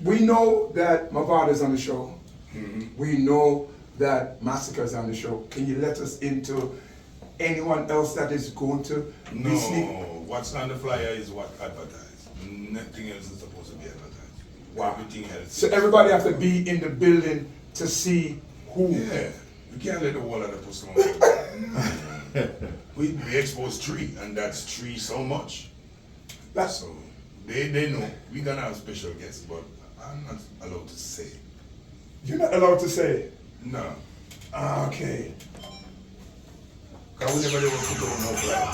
we know that Mavado is on the show. We know that Massacre is on the show. Can you let us into anyone else that is going to be sneak? What's on the flyer is what advertised. Nothing else is supposed to be advertised. Wow. Everything else. So everybody has to be in the building to see who. Yeah. We can't let the wall of the pussy we expose tree, and that's tree so much. So they know we're gonna have special guests, but I'm not allowed to say. You're not allowed to say? No. Okay. Cause we never ever put on no flyer.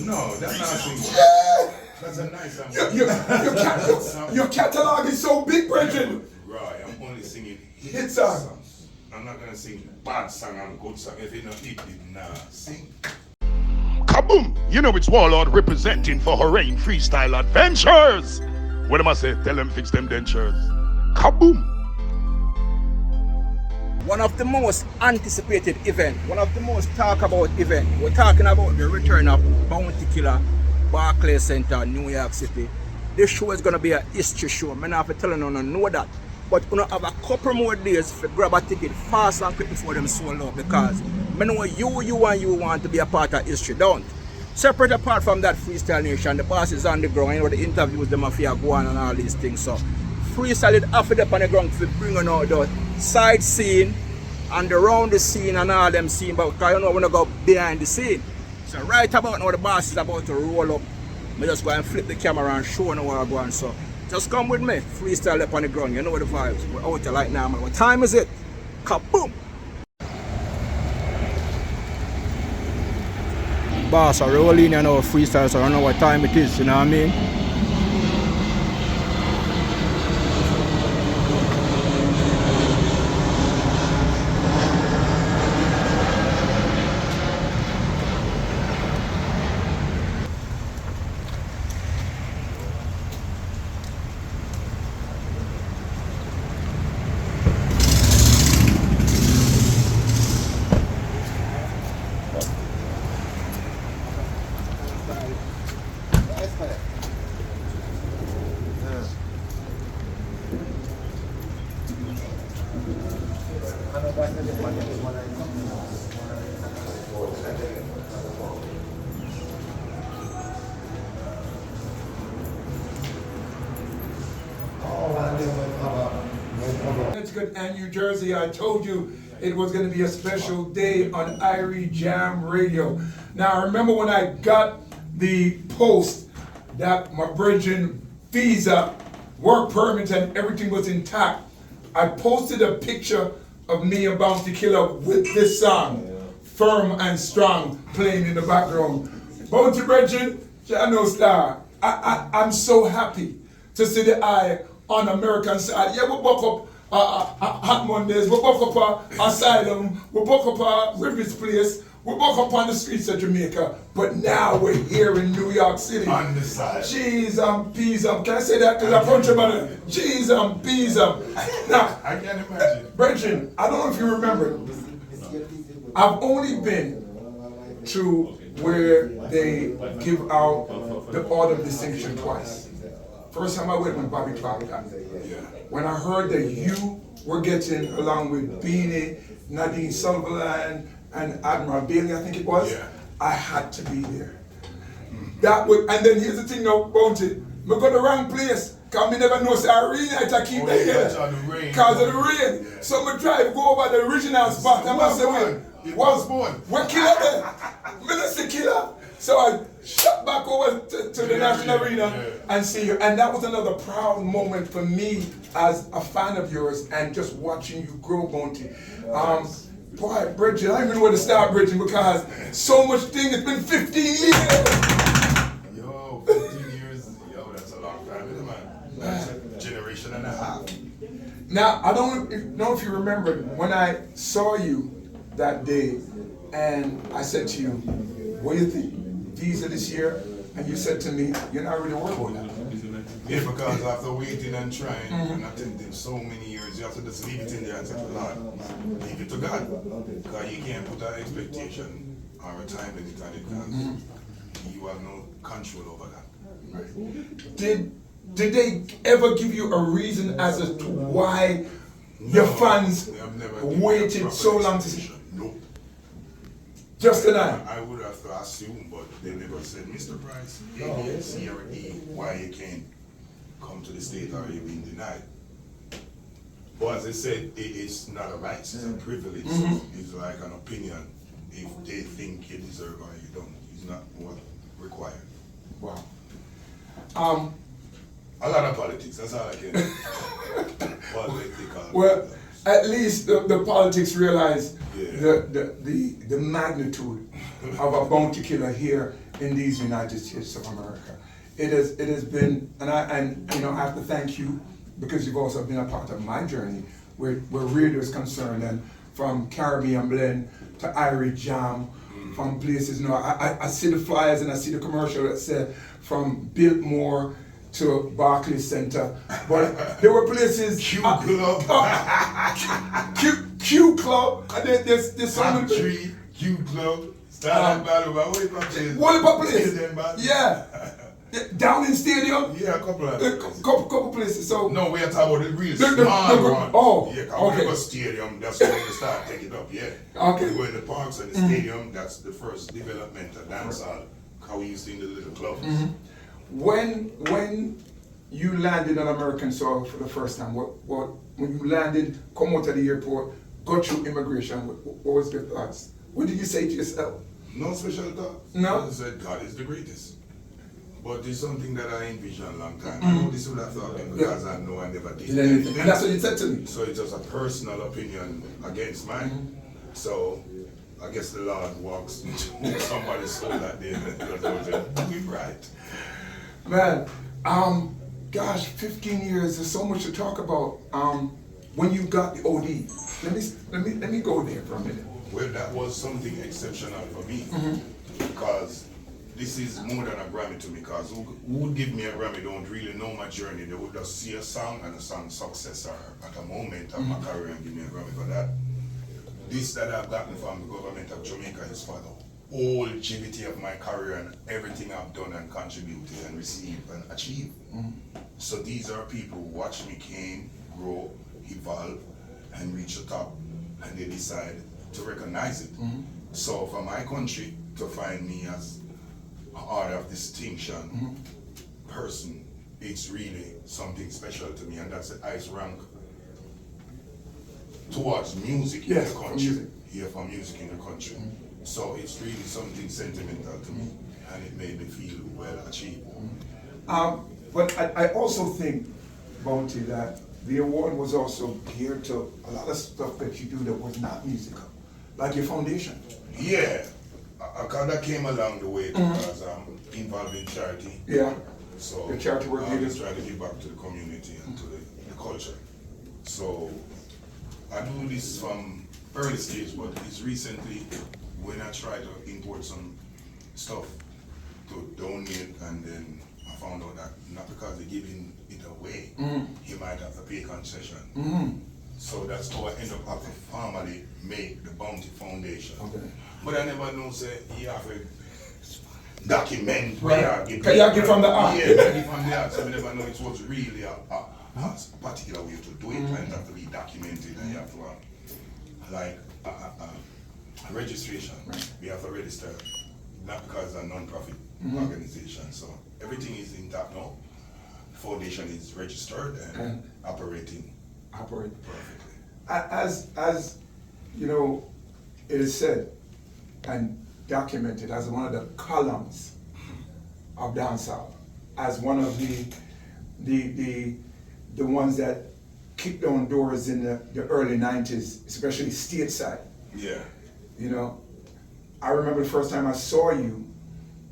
No, that's not a single. That's a nice song. Your catalogue is so big, Bridget. Right, I'm only singing hit songs. I'm not gonna sing bad song and good song. If it not hit, nah, sing. Kaboom! You know it's Warlord representing for Horain Freestyle Adventures. What am I say? Tell them fix them dentures. Kaboom! One of the most anticipated event, one of the most talked about event. We're talking about the return of Bounty Killer, Barclays Center, New York City. This show is gonna be a history show. I'm not have to tell you no know that. But we have a couple more days to grab a ticket fast and quick before them sold out, because I know you want to be a part of history, don't? Separate apart from that Freestyle Nation, the boss is on the ground, you know, the interviews, the mafia go on and all these things. So Freestyle is after up on the ground to bring on out the side scene and around the scene and all them scene, but because you know we're gonna go behind the scene. So right about now the boss is about to roll up. I just go and flip the camera and show you what I'm going. So just come with me, freestyle up on the ground, you know the vibes. We're out there right now, man. What time is it? Kaboom! Boss, I roll in and our freestyle, so I don't know what time it is, you know what I mean? Connecticut and New Jersey, I told you it was going to be a special day on Irie Jam Radio. Now, I remember when I got the post that my virgin visa, work permit, and everything was intact, I posted a picture of me and Bounty Killer with this song, Firm and Strong, playing in the background. Bounty Virgin, Channel Star, I'm so happy to see the eye on American side. Yeah, we buck up Hot Mondays, we buck up Asylum, we buck up Rivers Place, we buck up on the streets of Jamaica, but now we're here in New York City. On the side. Cheese and peas. Can I say that? Because I punch him on it. Cheese and peas. Now, I can't imagine. Bridget, I don't know if you remember, I've only been to where they give out the Order of Distinction twice. First time I went when Bobby Clark got there. When I heard that you were getting, along with Beanie, Nadine Sullivan, and Admiral Bailey, I think it was, I had to be there. That would, and then here's the thing now, Bounty, I go to the wrong place, because I never know, say I really had to keep it here. Because of the rain. Yeah. So I drive, go over the original spot, and I say, wait, what killer there? Minister Killer. So I shot back over to the National Arena and see you. And that was another proud moment for me as a fan of yours and just watching you grow, Bounty. Boy, Bridget, I don't even know where to start, Bridget, because so much thing, it's been 15 years. Yo, 15 years, yo, that's a long time, man. That's a generation and a half. Now, I don't know if you remember when I saw you that day and I said to you, what do you think? Visa this year? And you said to me, you're not really worried about that. Yeah, because after waiting and trying and attending so many years, you have to just leave it in there and say, Lord, leave it to God. Because you can't put an expectation or a time limit on it because you have no control over that. Right. Did Did they ever give you a reason as to why your fans waited so long to see? Nope. Just tonight? I would have assumed, but they never said, Mr. Price, A, B, C, or D, why you can't come to the state or you've been denied. But as I said, it's not a right, it's a privilege. It's like an opinion. If they think you deserve or you don't, it's not what required. Wow. A lot of politics, that's all I can do. Political. Well, at least the politics realize Yeah. the magnitude of a bounty killer here in these United States of America. It has been, and I have to thank you because you've also been a part of my journey where radio is concerned, and from Caribbean Blend to Irie Jam, from places, I see the flyers and I see the commercial that said from Biltmore to Barclays Center, but there were places. Q Club. Q Club. And there's so many. Tree, Q Club. Start battle, but what about What place? Yeah. Down in Stadium? Yeah, a couple of couple places. So no, we are talking about the real small ones. Oh, yeah, okay. Okay. Stadium, that's when we start taking it up, yeah. Okay. We go in the parks and the stadium, that's the first development of dance hall, how we used to in the little clubs. When you landed on American soil for the first time, when you landed, come out of the airport, go through immigration, what was your thoughts? What did you say to yourself? No special thoughts. No? I said God is the greatest. But it's something that I envisioned a long time. I know this would have thought because I know I never did anything. And that's what you said to me. So it's just a personal opinion against mine. So I guess the Lord walks into somebody's soul that day and because I was doing right. Man, gosh, 15 years, there's so much to talk about. When you got the OD, let me go there for a minute. Well, that was something exceptional for me because this is more than a Grammy to me, because who would give me a Grammy don't really know my journey. They would just see a song and a song success or at a moment of my career and give me a Grammy for that. This that I've gotten from the government of Jamaica is for the whole longevity of my career and everything I've done and contributed and received and achieved. So these are people who watch me came, grow, evolve, and reach the top, and they decide to recognize it. So for my country to find me as an order of distinction person, it's really something special to me, and that's the highest rank towards music in the country. Here for music in the country. So it's really something sentimental to me, and it made me feel well achieved. But I also think, Bounty, that the award was also geared to a lot of stuff that you do that was not musical, like your foundation. Yeah, that came along the way because I'm involved in charity. Yeah. So the charity work I always try to give back to the community and to the culture. So I do this from early stage, but it's recently when I try to import some stuff to donate, and then I found out that not because they're giving it away, you might have to pay concession. So that's how I end up having to formally make the Bounty Foundation. Okay. But I never know, say, you have to document Right. Can you give from the art? Yeah, give from the art. So I never know it was really a particular way to do it, and it have to be documented, and you have to like a registration. Right. We have to register, not because it's a non-profit organization. So everything is intact now. The foundation is registered and operating perfectly. As you know, it is said and documented as one of the columns of dancehall, as one of the ones that kicked down doors in the early 90s, especially stateside. Yeah. You know, I remember the first time I saw you,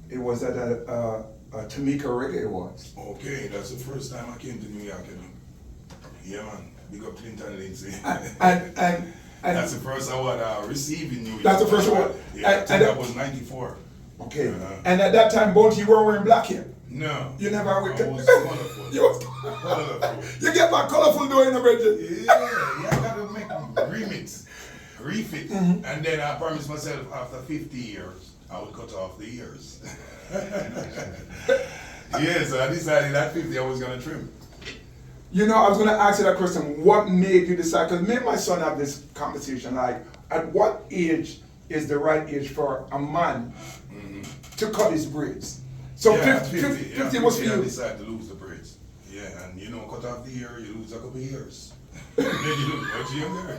it was at a Tamika Reggae Awards. Okay, that's the first time I came to New York. Yeah, man. Big up Clinton Lindsay. And that's the first award I received in New York. That's the first award. Yeah, I think that was 94. Okay. And at that time, both you were wearing black hair. No. You never were. I was colorful. You was colorful. You get my colorful doing the bridge. Yeah, I gotta make remix, refit. And then I promised myself after 50 years, I would cut off the ears. Yeah, so I decided at 50 I was gonna trim. You know, I was gonna ask you that question. What made you decide? Because me and my son have this conversation. Like, at what age is the right age for a man to cut his braids? So Yeah, 50 was for I you. decided to lose the braids. Yeah, and you know, cut off the hair, you lose a couple of years. Then you look much younger.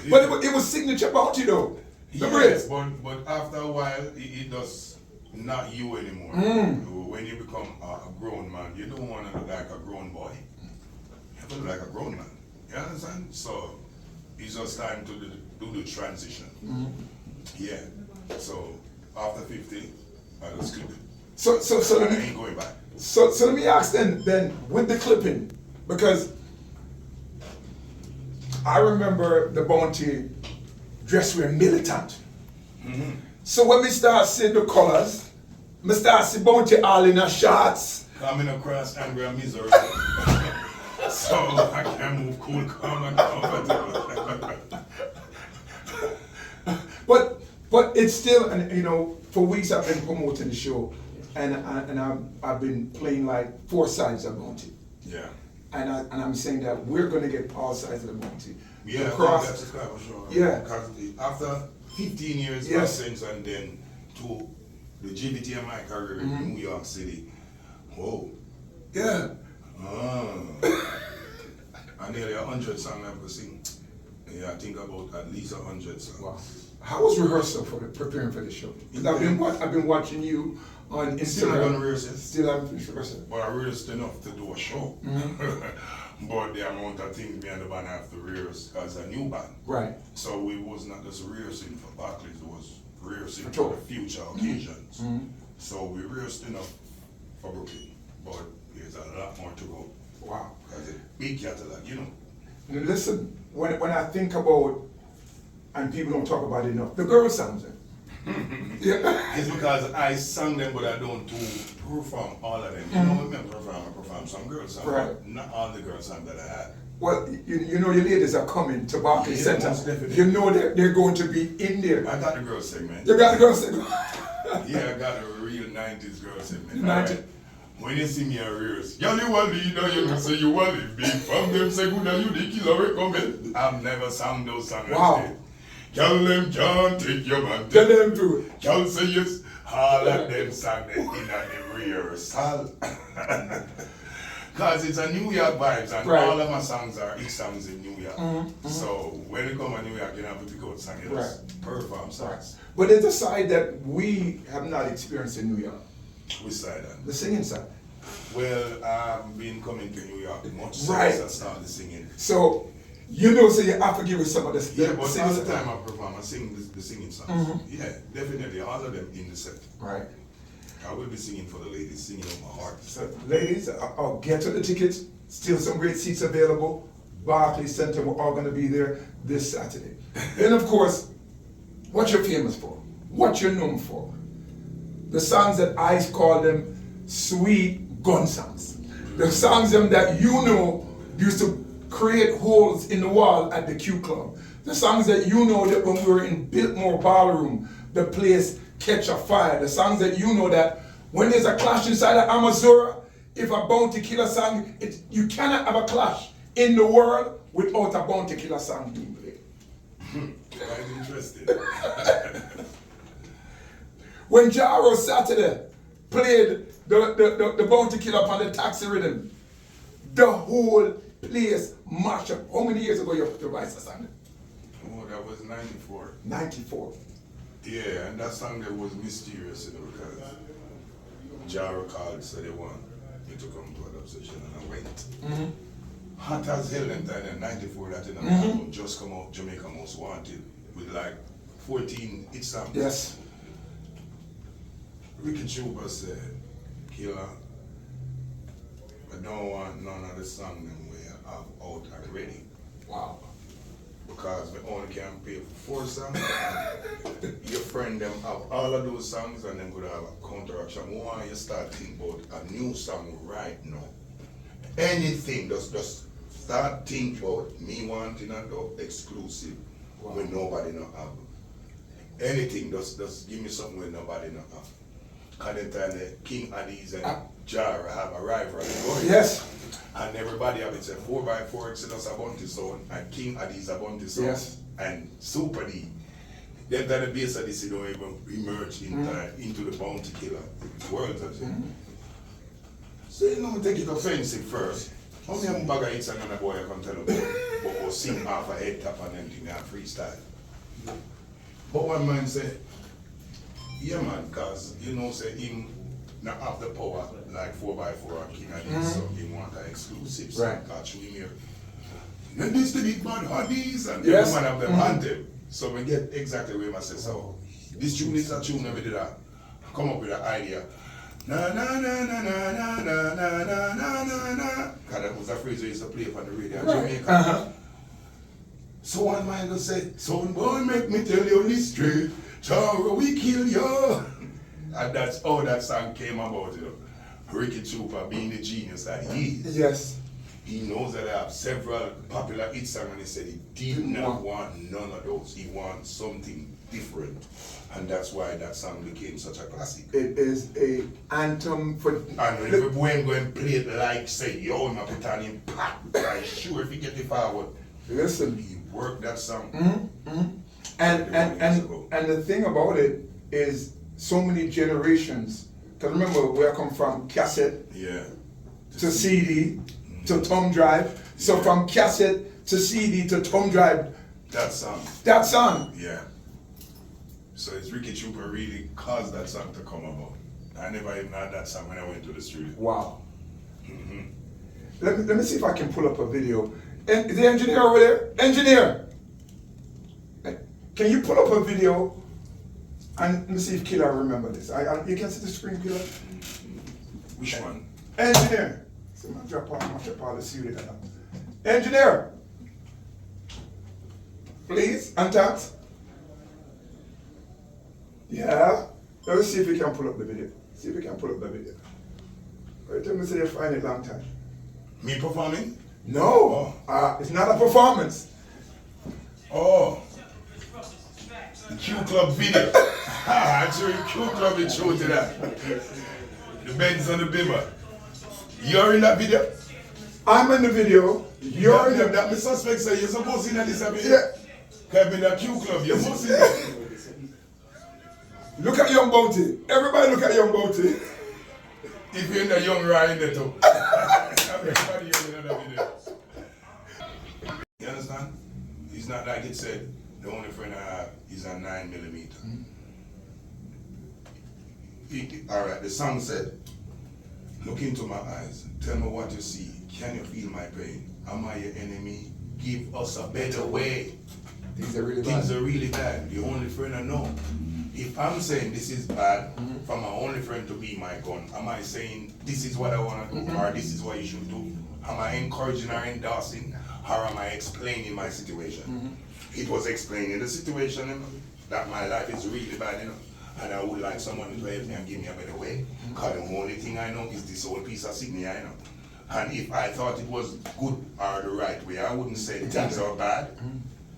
But it was signature bounty though. The braids. But after a while, it does not you anymore. When you become a grown man, you don't want to look like a grown boy. You have to look like a grown man. You understand? So it's just time to do the transition. Yeah. So after 50, I just clip it. So I let me ain't going back. so let me ask then with the clipping, because I remember the bounty dress wear militant. So when we start seeing the colors, me start see bounty all in a shorts. Coming across anger and misery. So I can move cool, calm, and comfortable. But it's still, and you know, for weeks I've been promoting the show, and I've been playing like 4 sides of bounty. Yeah. And I'm saying that we're gonna get all sides of the bounty. Yeah, Across, that's a clever show. Yeah. Because after 15 years Yes. since, and then to the GBTMI career in New York City. Whoa. yeah. I nearly 100 songs I've sing. Yeah, I think about at least 100 songs. Wow. How was rehearsal for preparing for the show? 'Cause I've been watching you on Instagram. Still haven't rehearsed. Still haven't finished rehearsal. But I rehearsed enough to do a show. But the amount of things me and the band have to rehearse as a new band. Right. So we was not just rehearsing for Barclays, it was rehearsing For for tour. the future occasions. So we rehearsed enough for Brooklyn, but there's a lot more to go. Wow. Because it's a big catalog, you know. And listen, when I think about, and people don't talk about it enough, the girl sounds it. Yeah. It's because I sang them, but I don't do perform all of them. You know, when I perform some girls songs, Right. but not all the girl songs that I had. Well, you know your ladies are coming to Barclays Yeah, Center. most definitely. You know they're going to be in there. I got the girl segment. You got the girl segment. Yeah, I got a real 90s girl segment. 90s. Alright. When you see me a rears, y'all you a leader, you know say you a live big. From them say good and you the killer recommend. I've never sang those songs. Wow. Y'all them can't take your man. Tell them to it. Y'all say yes. All of them sang them in the rehearsal. Cause it's a New York vibes and Right. all of my songs are each songs in New York. So when you come to New York, you have to pick out songs. Right. Perform songs. But there's a side that we have not experienced in New York. Which side that? The singing side. Well, I've been coming to New York much since Right. I started singing. So, you know, so you have to give us some of the Yeah, but singing all the stuff. time I perform, I sing the singing songs. Yeah, definitely, all of them in the set. Right. I will be singing for the ladies, singing on my heart. So, ladies, I'll get to the tickets. Still some great seats available. Barclays Center, we're all going to be there this Saturday. Then, of course, what you're famous for, what you're known for. The songs that I call them sweet gun songs. The songs them that you know used to create holes in the wall at the Q Club. The songs that you know that when we were in Biltmore Ballroom, the place catch a fire. The songs that you know that when there's a clash inside of Amazura, if a Bounty Killer song, you cannot have a clash in the world without a Bounty Killer song being played. Quite interesting. When Jaro Saturday played the Bounty Killer upon the taxi rhythm, the whole place mashed up. How many years ago you revised the song? Oh, that was 94. 94. Yeah, and that song that was mysterious, you know, because Jara called, said they want me to come to an obsession, and I went. Hot as hell in time, in 94, that in an album just come out, Jamaica Most Wanted, with like 14 hit songs. Yes. Ricky Chuba said, Killer, I don't want none of the song them we have out already. Wow. Because we only can pay for 4 songs. Your friend them have all of those songs and then could have a counteraction. We want you start thinking about a new song right now. Anything, just start thinking about me wanting a dub exclusive when nobody not have. Anything, just give me something when nobody not have. Cause they tell the King Addies and Jara have a rivalry. Yes. And everybody have it say 4x4 Exodus a bounty sound and King Addies a bounty sound. Yes. And Super D. Them that the base of this don't even emerge into the bounty killer world. So you know, take it offensive first. How many bag of hits another boy I can tell you but sing half a head tap and everything and freestyle. But one man say, yeah man, cause you know say him not have the power like 4x4 and King Addies, so he want an exclusive so right. catch him here. Then this the big man Addies and yes. every man have them anthem. So we get exactly where I say, so this tune is a tune and we did that. Come up with an idea. Na na na na na na na na na na na. Cause that was a phrase we used to play on the radio in Jamaica. So one man will say, son boy, make me tell you this straight. Tomorrow we kill you. And that's how that song came about, you know. Ricky Trooper being the genius that he is. Yes. He knows that I have several popular hit songs and he said he did not want none of those. He wants something different. And that's why that song became such a classic. It is a anthem for... And when we go and play it like, say, yo, I'm put on him, pat, I'm sure if he get it forward. Listen. He worked that song. And the thing about it is so many generations. Because remember, where I come from, cassette to CD to thumb drive. So from cassette to CD to thumb drive. That song. That song. Yeah. So it's Ricky Trooper really caused that song to come about. I never even had that song when I went to the studio. Wow. Let me see if I can pull up a video. Is the engineer over there? Engineer! Can you pull up a video and let me see if Killer remember this. You can see the screen, Killer? Which one? Engineer! So I'm drop all the studio now. Engineer! Please, untapped. Yeah. Let me see if we can pull up the video. See if we can pull up the video. Wait till me say they find it long time. Me performing? No, it's not a performance. Oh. The Q Club video. I'm sure you Q Club is true to that. The Benz on the Bimmer. You're in that video? I'm in the video. You're in the that the suspect say you're supposed to see this video. Yeah. Come in the Q Club, you're supposed to see. Look at Young Bounty. Everybody look at Young Bounty. If you're in the young Ryan there too. Everybody in that video. You understand? It's not like it said, the only friend I have is a 9mm. Alright, the song said, look into my eyes, tell me what you see, can you feel my pain? Am I your enemy? Give us a better way. Things are really Things are really bad. The only friend I know. If I'm saying this is bad for my only friend to be my gun, am I saying this is what I want to do or this is what you should do? Am I encouraging or endorsing or am I explaining my situation? It was explaining the situation, you know, that my life is really bad, you know, and I would like someone to help me and give me a better way. Because the only thing I know is this whole piece of signature, you know. And if I thought it was good or the right way, I wouldn't say things are bad.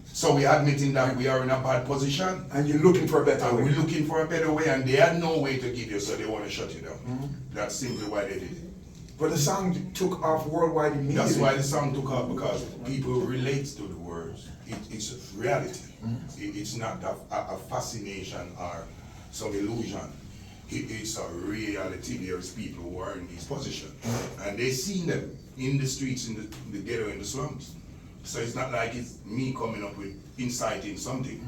So we're admitting that we are in a bad position. And you're looking for a better way. We're looking for a better way and they had no way to give you, so they want to shut you down. That's simply why they did it. But the song took off worldwide immediately. That's why the song took off, because people relate to the words. It's reality. It's not a fascination or some illusion. It's a reality. There's people who are in this position. And they seen them in the streets, in the ghetto, in the slums. So it's not like it's me coming up with inciting something.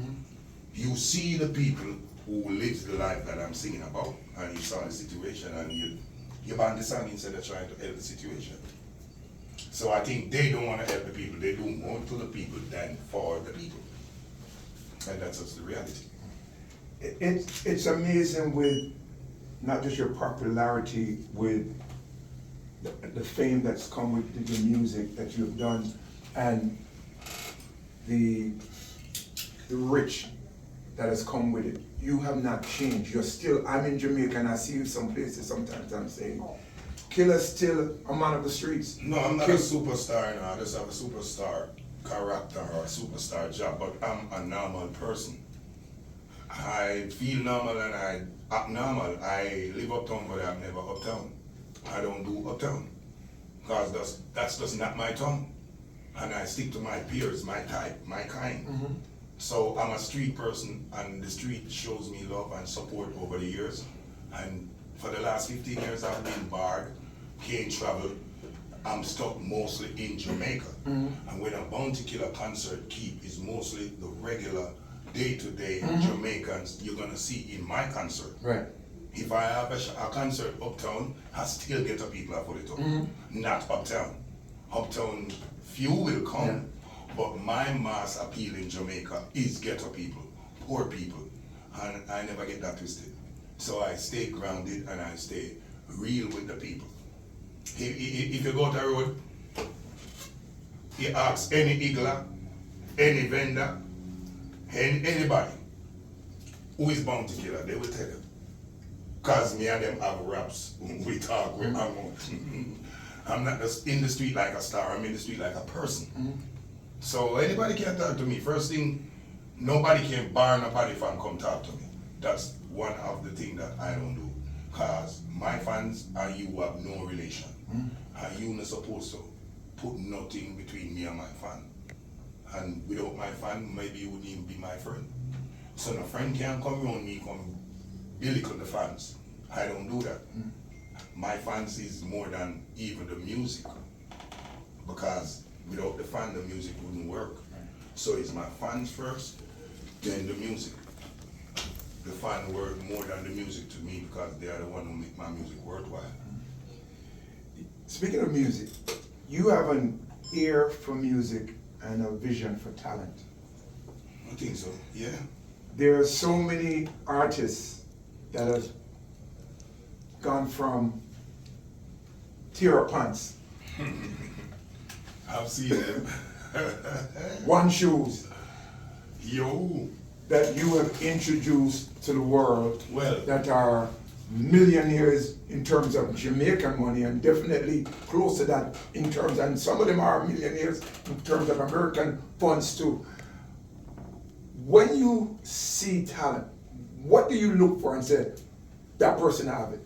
You see the people who live the life that I'm singing about, and you saw the situation, and you ban the song instead of trying to help the situation. So I think they don't want to help the people. They do more to the people than for the people. And that's just the reality. It's amazing with not just your popularity, with the fame that's come with the music that you've done, and the rich that has come with it. You have not changed. You're still, I'm in Jamaica and I see you some places sometimes I'm saying, Killer's still a man of the streets. No, I'm not a superstar, you know. I just have a superstar character or a superstar job, but I'm a normal person. I feel normal and I Abnormal. I live uptown, but I'm never uptown. I don't do uptown. Because that's just not my tongue. And I stick to my peers, my type, my kind. So I'm a street person, and the street shows me love and support over the years. And for the last 15 years, I've been barred, can't travel. I'm stuck mostly in Jamaica. And when a Bounty Killer concert keep is mostly the regular day-to-day Jamaicans you're gonna see in my concert. Right. If I have a concert uptown, I still get the people I put it up. Not uptown. Uptown, few will come, but my mass appeal in Jamaica is ghetto people, poor people, and I never get that twisted. So I stay grounded and I stay real with the people. If you go to the road, you ask any igler, any vendor, anybody who is Bounty Killer, they will tell you. Cause me and them have raps, we talk, we hang out. I'm not just in the street like a star, I'm in the street like a person. So anybody can talk to me. First thing, nobody can bar nobody fan come talk to me. That's one of the things that I don't do. Cause my fans and you have no relation. And you not supposed to put nothing between me and my fan. And without my fan, maybe you wouldn't even be my friend. So no friend can't come around me, come belittle the fans. I don't do that. My fans is more than even the music. Because without the fan, the music wouldn't work. So it's my fans first, then the music. The fan work more than the music to me because they are the one who make my music worthwhile. Speaking of music, you have an ear for music and a vision for talent. I think so, yeah. There are so many artists that have gone from tear up pants, I've seen them. one shoes, Yo, that you have introduced to the world, well, that are millionaires in terms of Jamaican money and definitely close to that in terms, and some of them are millionaires in terms of American funds too. When you see talent, what do you look for and say, that person have it?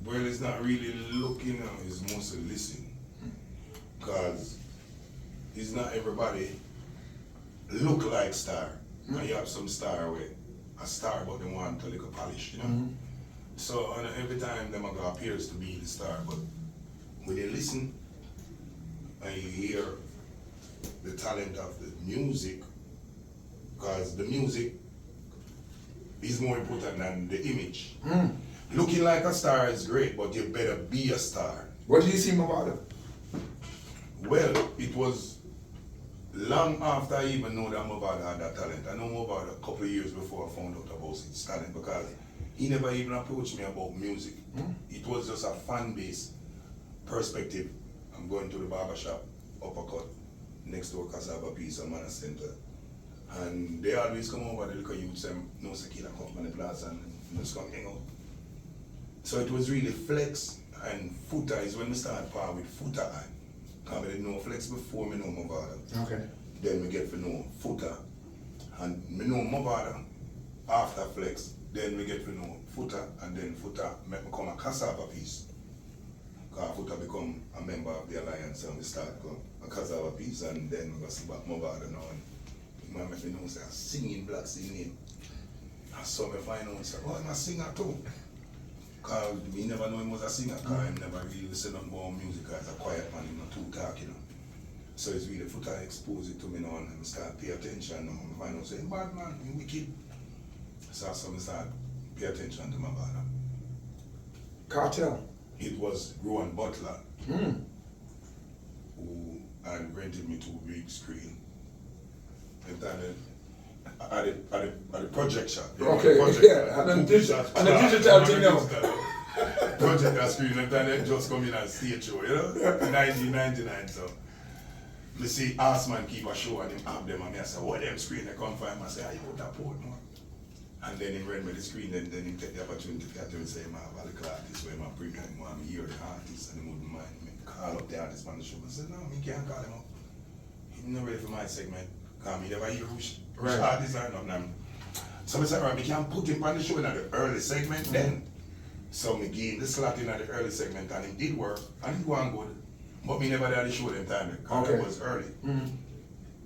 well, it's not really looking, it's mostly listening. Because it's not everybody look like star. And you have some star with a star but they want to look a polish, you know? So and every time them go appears to be the star, but when you listen and you hear the talent of the music, because the music is more important than the image. Looking like a star is great, but you better be a star. What do you see Mavado? Well, it was long after I even know that Mavado had that talent. I know Mavado a couple of years before I found out about his talent because he never even approached me about music. It was just a fan-based perspective. I'm going to the barbershop, Uppercut, next door Cassava Piece and Manor Center. And they always come over, the little youths and no Sakina come on the plaza and just come hang out. So it was really flex and foota is when we started par with foota. Because I didn't know flex before me know Mavado. Okay. Then we get to know foota. And me know Mavado after flex. Then we get to know foota and then foota become a cassava piece. Because foota become a member of the alliance and we start a cassava piece and then we go see back Mavado now. And make me know say singing black singing. And so me find out say, oh, I'm a singer too. Because we never know him was a singer, because I never really listen to more music as a quiet man, not too talk, you know. So it's really foota exposed it to me now and I start pay attention now. I find out say, bad man, you wicked. So I start pay attention to my brother. Kartel. It was Rowan Butler who had rented me 2 big screen. And then at the projection. Okay, yeah, and a digital thing now. Projector screen, and then they just come in and stage show, you know? 1999, so. Me see Arsman keep a show and him have them and me I say, what them screen they come find? I say, you put that port man. And then he read me the screen, then he take the opportunity to say, I have a little artist where I bring him, I hear the artist and he wouldn't mind me call up the artist on the show. I said, no, me can't call him up. He's not ready for my segment. Because me never hear which artist or nothing. So I said, alright, we can put him on the show in the early segment then. So me gave him the slot in the early segment and it did work and it went good. But me never did the show them time because it was early.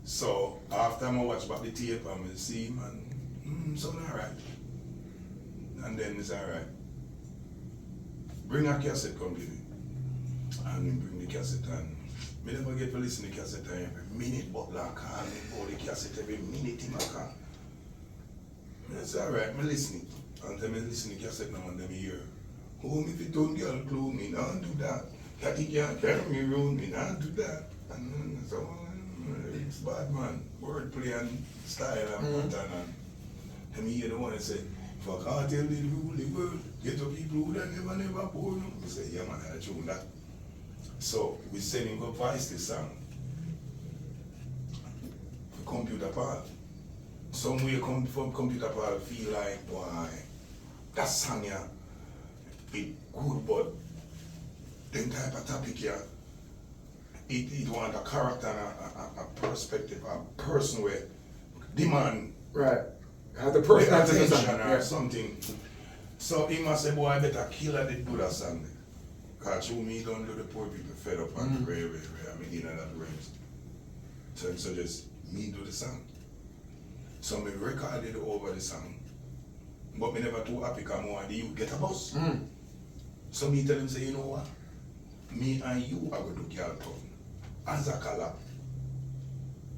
So after I watch back the tape and I see him and sound alright. And then it's alright. Bring a cassette come to me. And we bring the cassette and me never get to listen to the cassette every minute but like I call the cassette every minute in my car. It's alright, me listening. And then me listen to the cassette now and then me hear, oh, if you don't get a clue, me not do that. Catty can't carry me around, me not do that. And so it's bad man, wordplay and style and pattern and then me hear the one that say, if I can't tell the rule the world, get to people who that never born. I say, yeah man, I tune that. So we send him go voice this song. For computer part. Some way come from computer part feel like, boy, that song here, it good, but them type of topic here, it want a character and a perspective, a person where demand Have the person attention or something. So he must say, boy, I better kill her did do that song. Because through me don't do the poor people fed up and I mean, in that range. So he suggest me do the song. So me recorded over the song. But me never too happy because more the youth get a bus. So me tell him, say, you know what? Me and you are going to do Kartel as a collab.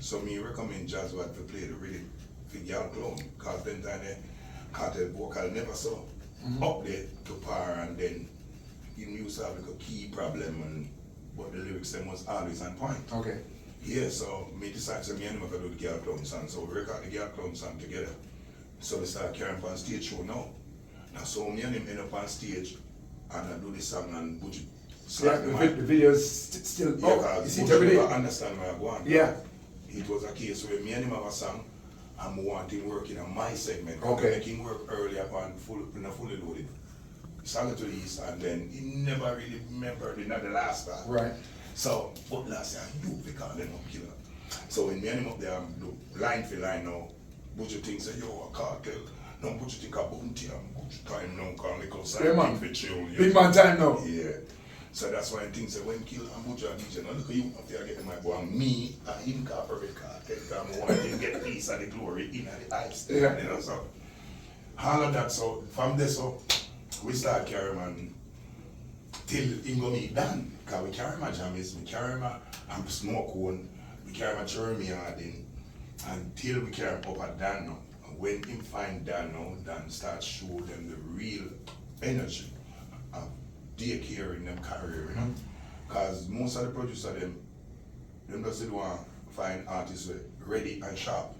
So me recommend Jazz Watt to play the rhythm for Kartel because then the Kartel vocal never saw up there to par and then you used to have like a key problem but the lyrics them was always on point. Okay. Yeah, so me decided to me and him to do the Kartel song. So we record the Kartel song together. So we start carrying on stage show now. Now so me and him end up on stage and I do the song and budget. Yeah, the video's still you see every day. Understand where I go on. Yeah. It was a case where me and him have a song and I want him working on my segment. Okay. Make him work early upon fully loaded. Sang it to the east and then he never really remembered it, not the last part. Right. So, but last time you because them up killer. So when me and him up there do line for line now, Butcher thinks say, yo, a Kartel. No, Butcher think about bounty and Butcher time now, call little side for chill. Big man time now. Yeah. So that's why things say when kill and Butcher and DJ, now look at you up there getting my boy, me and him corporate Kartel, because I want him to get peace and the glory in the ice. Yeah. You know, so all of that, so from there, so we start carrying man till him go meet Dan. Because we carry my jammies, we carry my smoke one, we carry my cherry yard in until we carry up at Dan now. And when him find Dan now, Dan starts show them the real energy of daycare in them career, you know. Because most of the producers them just want to find artists ready and sharp.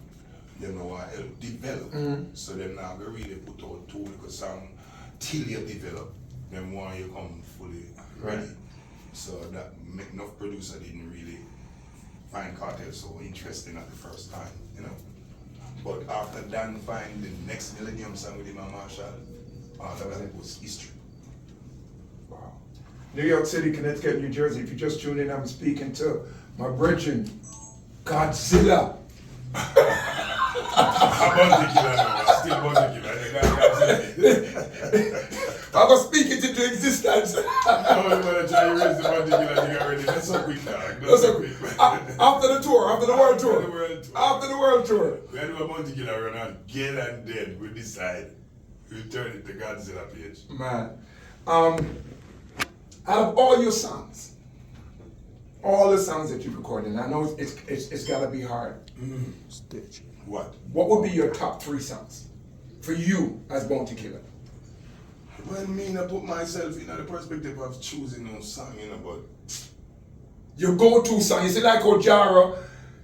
They don't want to help develop. So them now go really put out two little songs till you develop. Them want you come fully ready. So that make enough producer didn't really find Kartel so interesting at the first time, you know. But after Dan find the next Millennium song with him and Marshall, after that was history. Wow. New York City, Connecticut, New Jersey. If you just tune in, I'm speaking to my brethren, Godzilla. I was speaking into existence. After the tour, after the world tour. After the world tour. We had a Monte Killer run on Get and Dead. We decide we turn it to Godzilla page. Man. Out of all your songs, all the songs that you've recorded, and I know it's gotta be hard. What? What would be your top 3 songs for you as Bounty Killer? Well, me, I put myself in the perspective of choosing no song, you know, but Your go-to song, you see like how Jara,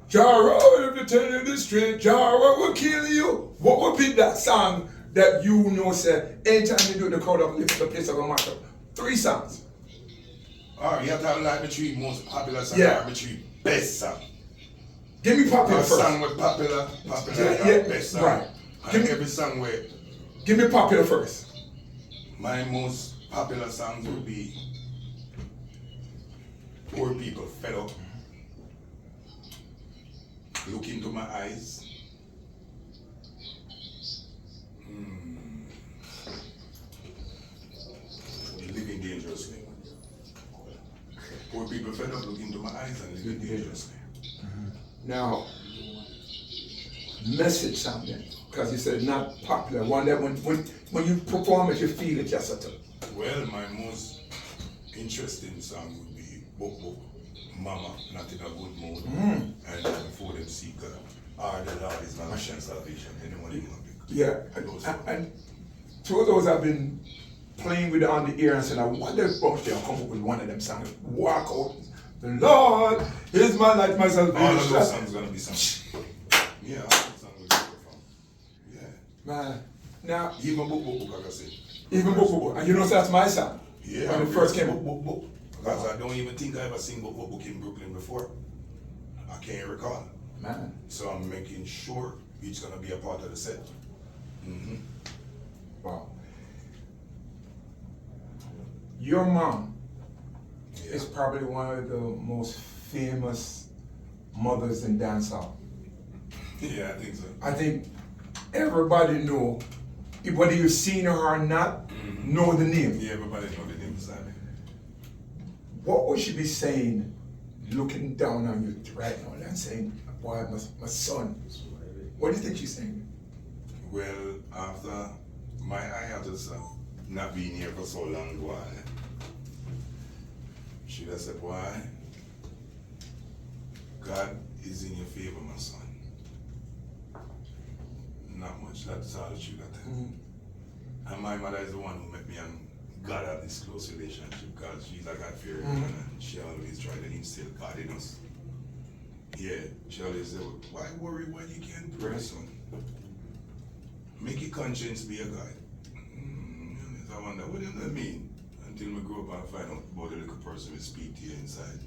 if you tell you the straight, Jara will kill you. What would be that song that you know say, anytime you do the crowd up, lift the place of a matter? 3 songs. alright, you have to have like the 3 most popular songs, Yeah. the 3 best songs. Give me popular A first. song with popular, Yeah, best song. right. And every song where Give me popular first. my most popular songs would be Poor People Fed Up, Look Into My Eyes, Poor people fed up look into my eyes and live dangerously. Now, message something, because you said not popular. One that when you perform it, you feel it just at all. Well, my most interesting song would be Book Book, Mama, Not in a Good Mood, and Before Them Seek God. The Lord is my mission salvation. Anyone in my big. Yeah, and two of those I've been playing with on the ear and said, I wonder if both they'll come up with one of them songs. Walk out. The Lord is my light, my salvation. All of those songs gonna be some. Yeah, all of those songs will be performed. Yeah. Man, now, Even Book, like I said. even Book, and you know that's my song. Yeah. When it first came up. Book. Because I don't even think I ever seen Book in Brooklyn before. I can't recall. Man. So I'm making sure it's gonna be a part of the set. Wow. Your mom Yeah. is probably one of the most famous mothers in dancehall. Yeah, I think so. I think everybody know, whether you've seen her or not, know the name. Yeah, everybody know the name beside me. What would she be saying, looking down on you right now and saying, boy, my son? What do you think she's saying? Well, after my hiatus not being here for so long, why? She just said, why? God is in your favor, my son. Not much, that's all that she got. And my mother is the one who met me and God have this close relationship because she's a God-fearing woman and she always try to instill God in us. Yeah, she always said, why worry when you can't pray, son? Make your conscience be a guide. I wonder, what does that mean? Until we grow up and find out about the little person who speak to you inside.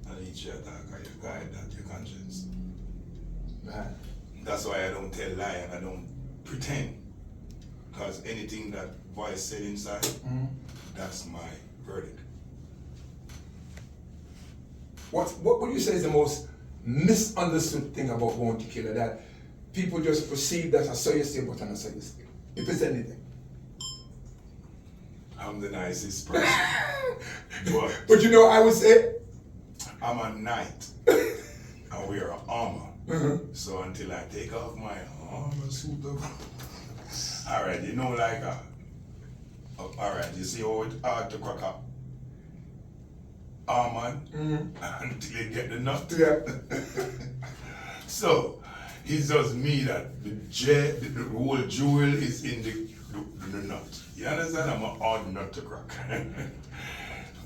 And each year attack, you guide that, your conscience. Man. That's why I don't tell lie and I don't pretend. Because anything that voice said inside, that's my verdict. What would you say is the most misunderstood thing about Bounty Killer that people just perceive that I saw you say, but I saw you say? If it's anything. I'm the nicest person. But you know, I would say, I'm a knight. I wear armor. So until I take off my armor suit all right, you know, like, all right, you see how it's hard to crack up armor until you get the nut. yeah. So it's just me that the whole jewel is in the nut. You understand? I'm an odd nut to crack.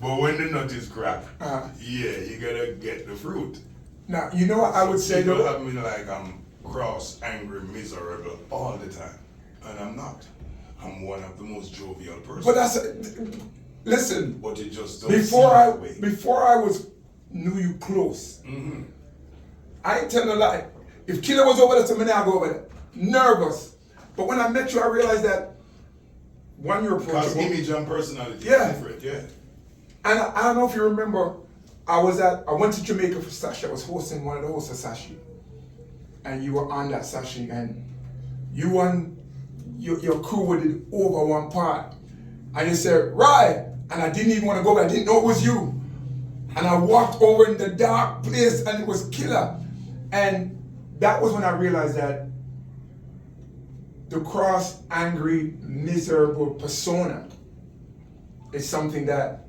But when the nut is cracked, yeah, you gotta get the fruit. Now, you know what I would say People though? have me like I'm cross, angry, miserable all the time. And I'm not. I'm one of the most jovial persons. But that's, listen, But it just don't before seem that way. before I knew you close, I ain't telling a lie. If Killer was over there, so many I go over there. Nervous. But when I met you, I realized that one, you're Because approachable. image and personality Yeah. is different, yeah. And I don't know if you remember, I went to Jamaica for Sashi. I was hosting one of the hosts of Sashi. And you were on that Sashi, and you and your crew were over one part. And you said, right. And I didn't even want to go, but I didn't know it was you. And I walked over in the dark place and it was Killer. And that was when I realized that the cross, angry, miserable persona is something that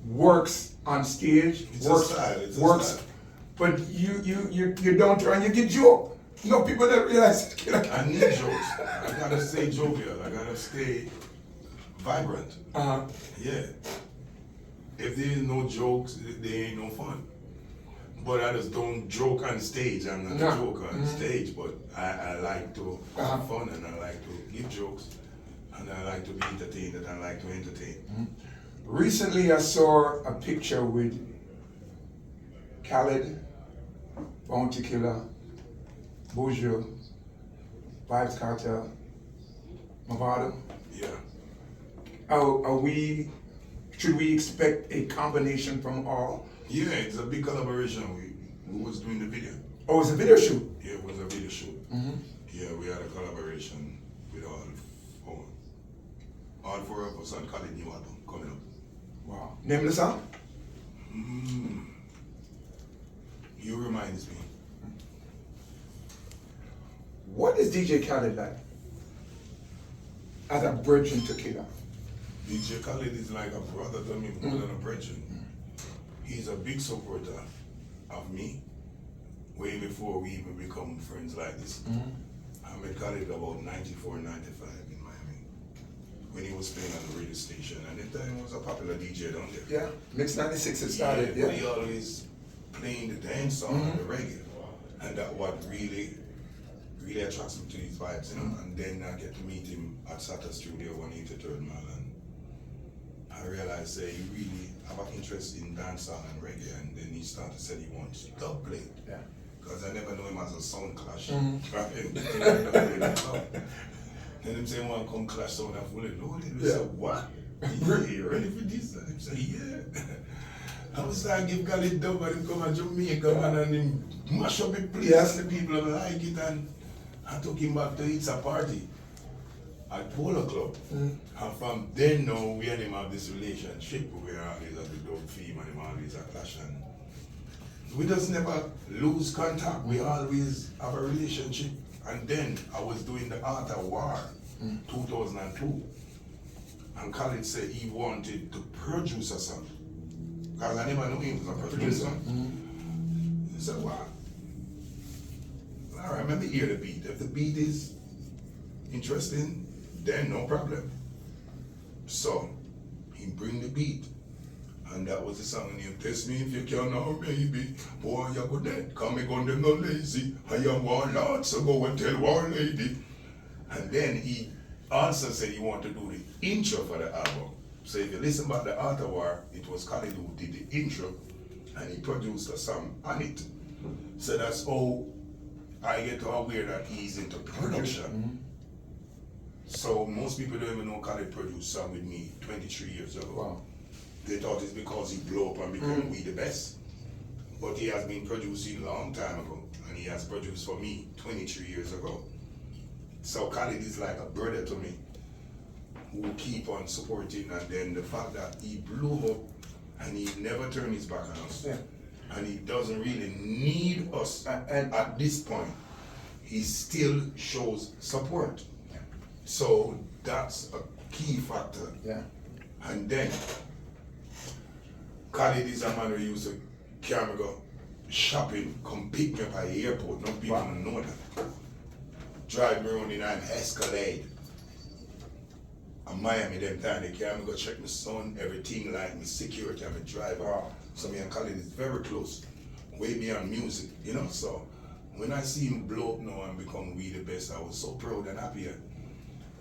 works on stage, It's works, a style, it's a works. style. But you don't turn, you get joked. No, people don't realize Killer. I need jokes. I gotta stay jovial. I gotta stay vibrant. Yeah. If there is no jokes, there ain't no fun. But I just don't joke on stage. I'm not a joker on stage, but I like to have fun and I like to give jokes and I like to be entertained and I like to entertain. Recently, I saw a picture with Khaled, Bounty Killer, Bourgeois, vybz Kartel, Mavado. Yeah. Should we expect a combination from all? Yeah, it's a big collaboration. We was doing the video. Oh, it's a video shoot. Yeah, it was a video shoot. Yeah, we had a collaboration with all four of us on Khaled new album coming up. Wow. Name of the song? is DJ Khaled like? As a bridge into Killer. DJ Khaled is like a brother to me, more than a brethren. He's a big supporter of me, way before we even become friends like this. I met Khaled about 94, 95 in Miami, when he was playing on the radio station, and at the time he was a popular DJ down there. Yeah, Mix 96 it started, But he always playing the dance song and the reggae, and that what really attracts me to these vibes, you know. And then I get to meet him at Sata Studio 183rd Mile, and I realized that he really have an interest in dancehall and reggae, and then he started said he wants dub play. Yeah. Because I never know him as a sound clash. Then him say, I want to come clash sound and fully loaded. We said, what? You ready for this? And him say, yeah. I was like, give Khaled dub and him come and Jamaica, man, and him mash up the place and the people like it, and I took him back to It's a Party at Polo Club. And from then now, we and him have this relationship where we always have the dub theme and him always a clash. And we just never lose contact. We always have a relationship. And then I was doing the Art of War, 2002. And Khaled said he wanted to produce a song. Because I never knew he was a producer. He said, wow. All right, let me hear the beat. If the beat is interesting, then no problem. So he bring the beat. And that was the song, and you test me if you can now, baby. Boy, you go dead. Come me gun them no lazy. I am warlord, so go and tell war lady. And then he also said he wanted to do the intro for the album. So if you listen about the Art of War, it was Khaled who did the intro, and he produced a song on it. So that's how I get aware that he's into production. So most people don't even know Khaled produced song with me 23 years ago. Wow. They thought it's because he blew up and became We the Best. But he has been producing a long time ago, and he has produced for me 23 years ago. So Khaled is like a brother to me, who will keep on supporting, and then the fact that he blew up and he never turned his back on us. Yeah. And he doesn't really need us and at this point, he still shows support. So that's a key factor. Yeah. And then Khaled is a man who used to carry me go shopping, come pick me up at the airport. No people don't know that. Drive me around in an Escalade. In Miami, them time they carry me go check my son, everything like me security, I'm a driver. So me and Khaled is very close, way beyond music, you know. So when I see him blow up now and become We the Best, I was so proud and happy.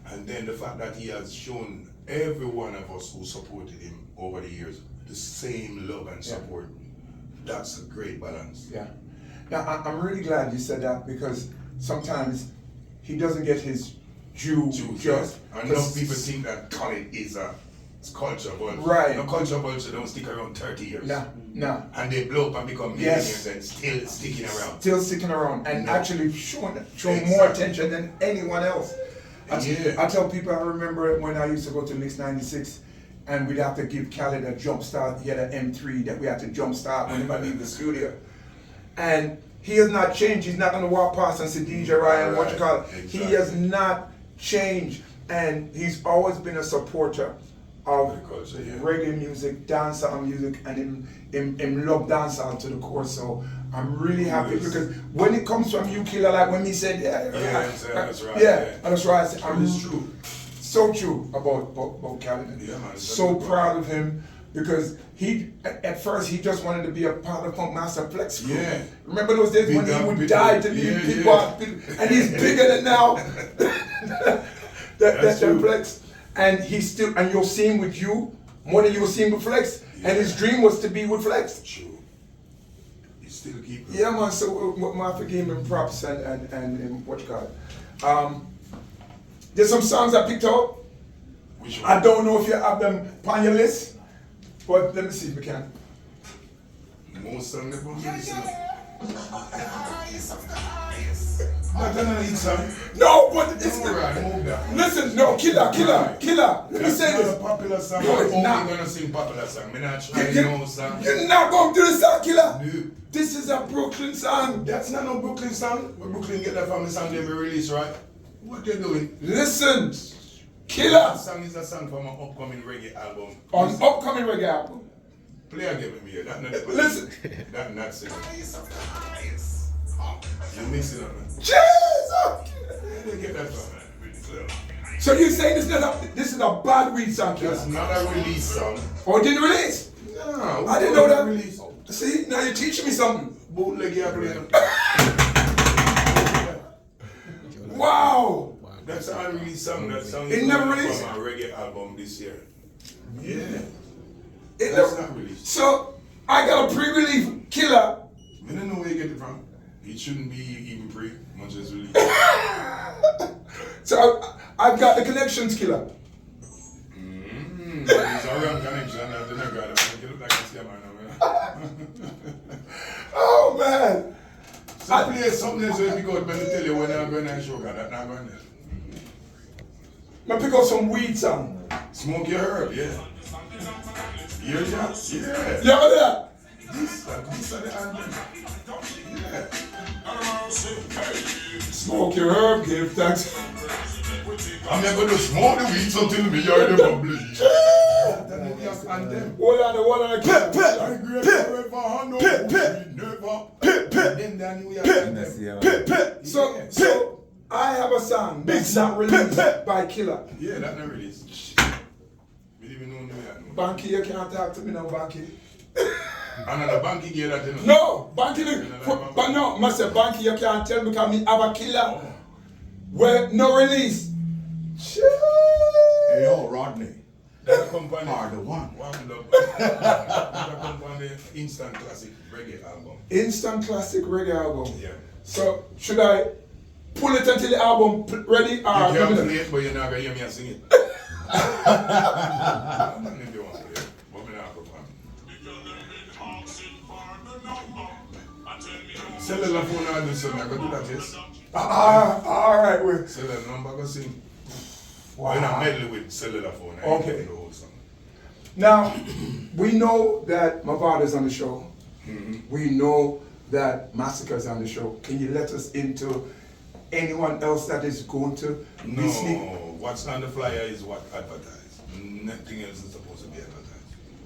And then the fact that he has shown every one of us who supported him over the years the same love and support, that's a great balance. Yeah. Now, I'm really glad you said that, because sometimes he doesn't get his due just. I know people think that Khaled is a culture vulture. Right. No, culture vulture don't stick around 30 years. Nah. And they blow up and become millionaires and still sticking around. Still sticking around and actually showing more attention than anyone else. I tell people, I remember when I used to go to Mix 96, and we'd have to give Khaled a jump start. He had an M3 that we had to jump start whenever I leave the studio. And he has not changed. He's not going to walk past and say, DJ Ryan, what you call it. Exactly. He has not changed. And he's always been a supporter of culture, reggae music, dancehall music, and him love dancehall to the core. So I'm really happy, because when it comes from you, Killer, like when he said, that's right. That's right. I said, it's true. So true about Khaled. Yeah, man, so proud of him, because he at first he just wanted to be a part of Funk Master Flex crew. Yeah. Remember those days when he would die to leave people, and he's bigger than now. That's Flex. And he's still, and you'll see him with you more than you will see him with Flex. And his dream was to be with Flex. True. He still keep. Yeah, man. So I have to give him props and what you call it. There's some songs I picked out. Which one? I don't know if you have them on your list, but let me see if we can. Most songs never Not gonna need some. No, but it's alright, move that. Listen, no, Killer. Let me say That's this. not a popular song. No, I'm it's only not. gonna sing popular song. I'm not trying no song. You're not going to do this song, Killer. No. This is a Brooklyn song. That's not no Brooklyn song. But Brooklyn get that from the song they be released, right? What they doing? Listen, Killer. That song is a song from an upcoming reggae album. On upcoming reggae album. Play again with me here. That not Listen. That not singing. You mixing up, man. Jesus! Where they get that from, man? So you saying this is a bad weed song, Killer? That's not a release song. Or didn't release? No, I didn't know that. Release. See, now you're teaching me something. Bootleg you playing. Wow. That's an unreleased song. That song It is never from released? a reggae album this year. Yeah. It That's never- not released. So I got a pre-release Killer. I don't know where you get it from. It shouldn't be even pre, much as released. So I've got the connections, Killer. It's a wrong connection. I didn't agree. It look like a scammer now, man. Oh man. So play something else when you go to tell you when I'm going to show God. That's not going there. I pick up some weed song. Smoke your herb, yeah. Hear that? Yeah. You heard that? These are the anthem. Yeah. Smoke your herb, give thanks. I'm never gonna smoke the weeds until me are the bubbly. That's the New York anthem. Hold on, Pip, pip, I agree forever, no pip, pip, never, pip, pip, in the New York anthem. Pip, pip. So I have a song that's not released by Killer. Yeah, that's not released. We didn't even know New York. Banky, you can't talk to me now, Banky. Another banky gear that you know. No, Banky, but no, I said Banky, you can't tell me because me have a Killer. Well, no release. Hey, yo, Rodney. That company. Are the one. That company, Instant Classic Reggae album. Instant classic reggae album. Yeah. So should I pull it until the album ready? You can play it, but you're not gonna hear me sing it. I'm not gonna do one for you, but me not perform. Cellular phone, I do something. I can do that, yes. All right, wait. Cellular number, I go sing. Wow. When I medley with cellular phone, I Okay. ain't do the whole song. Now, we know that Mavado's on the show. We know that Massacre's on the show. Can you let us into anyone else that is going to be sneak? No, what's on the flyer is what advertised. Nothing else is supposed to be advertised.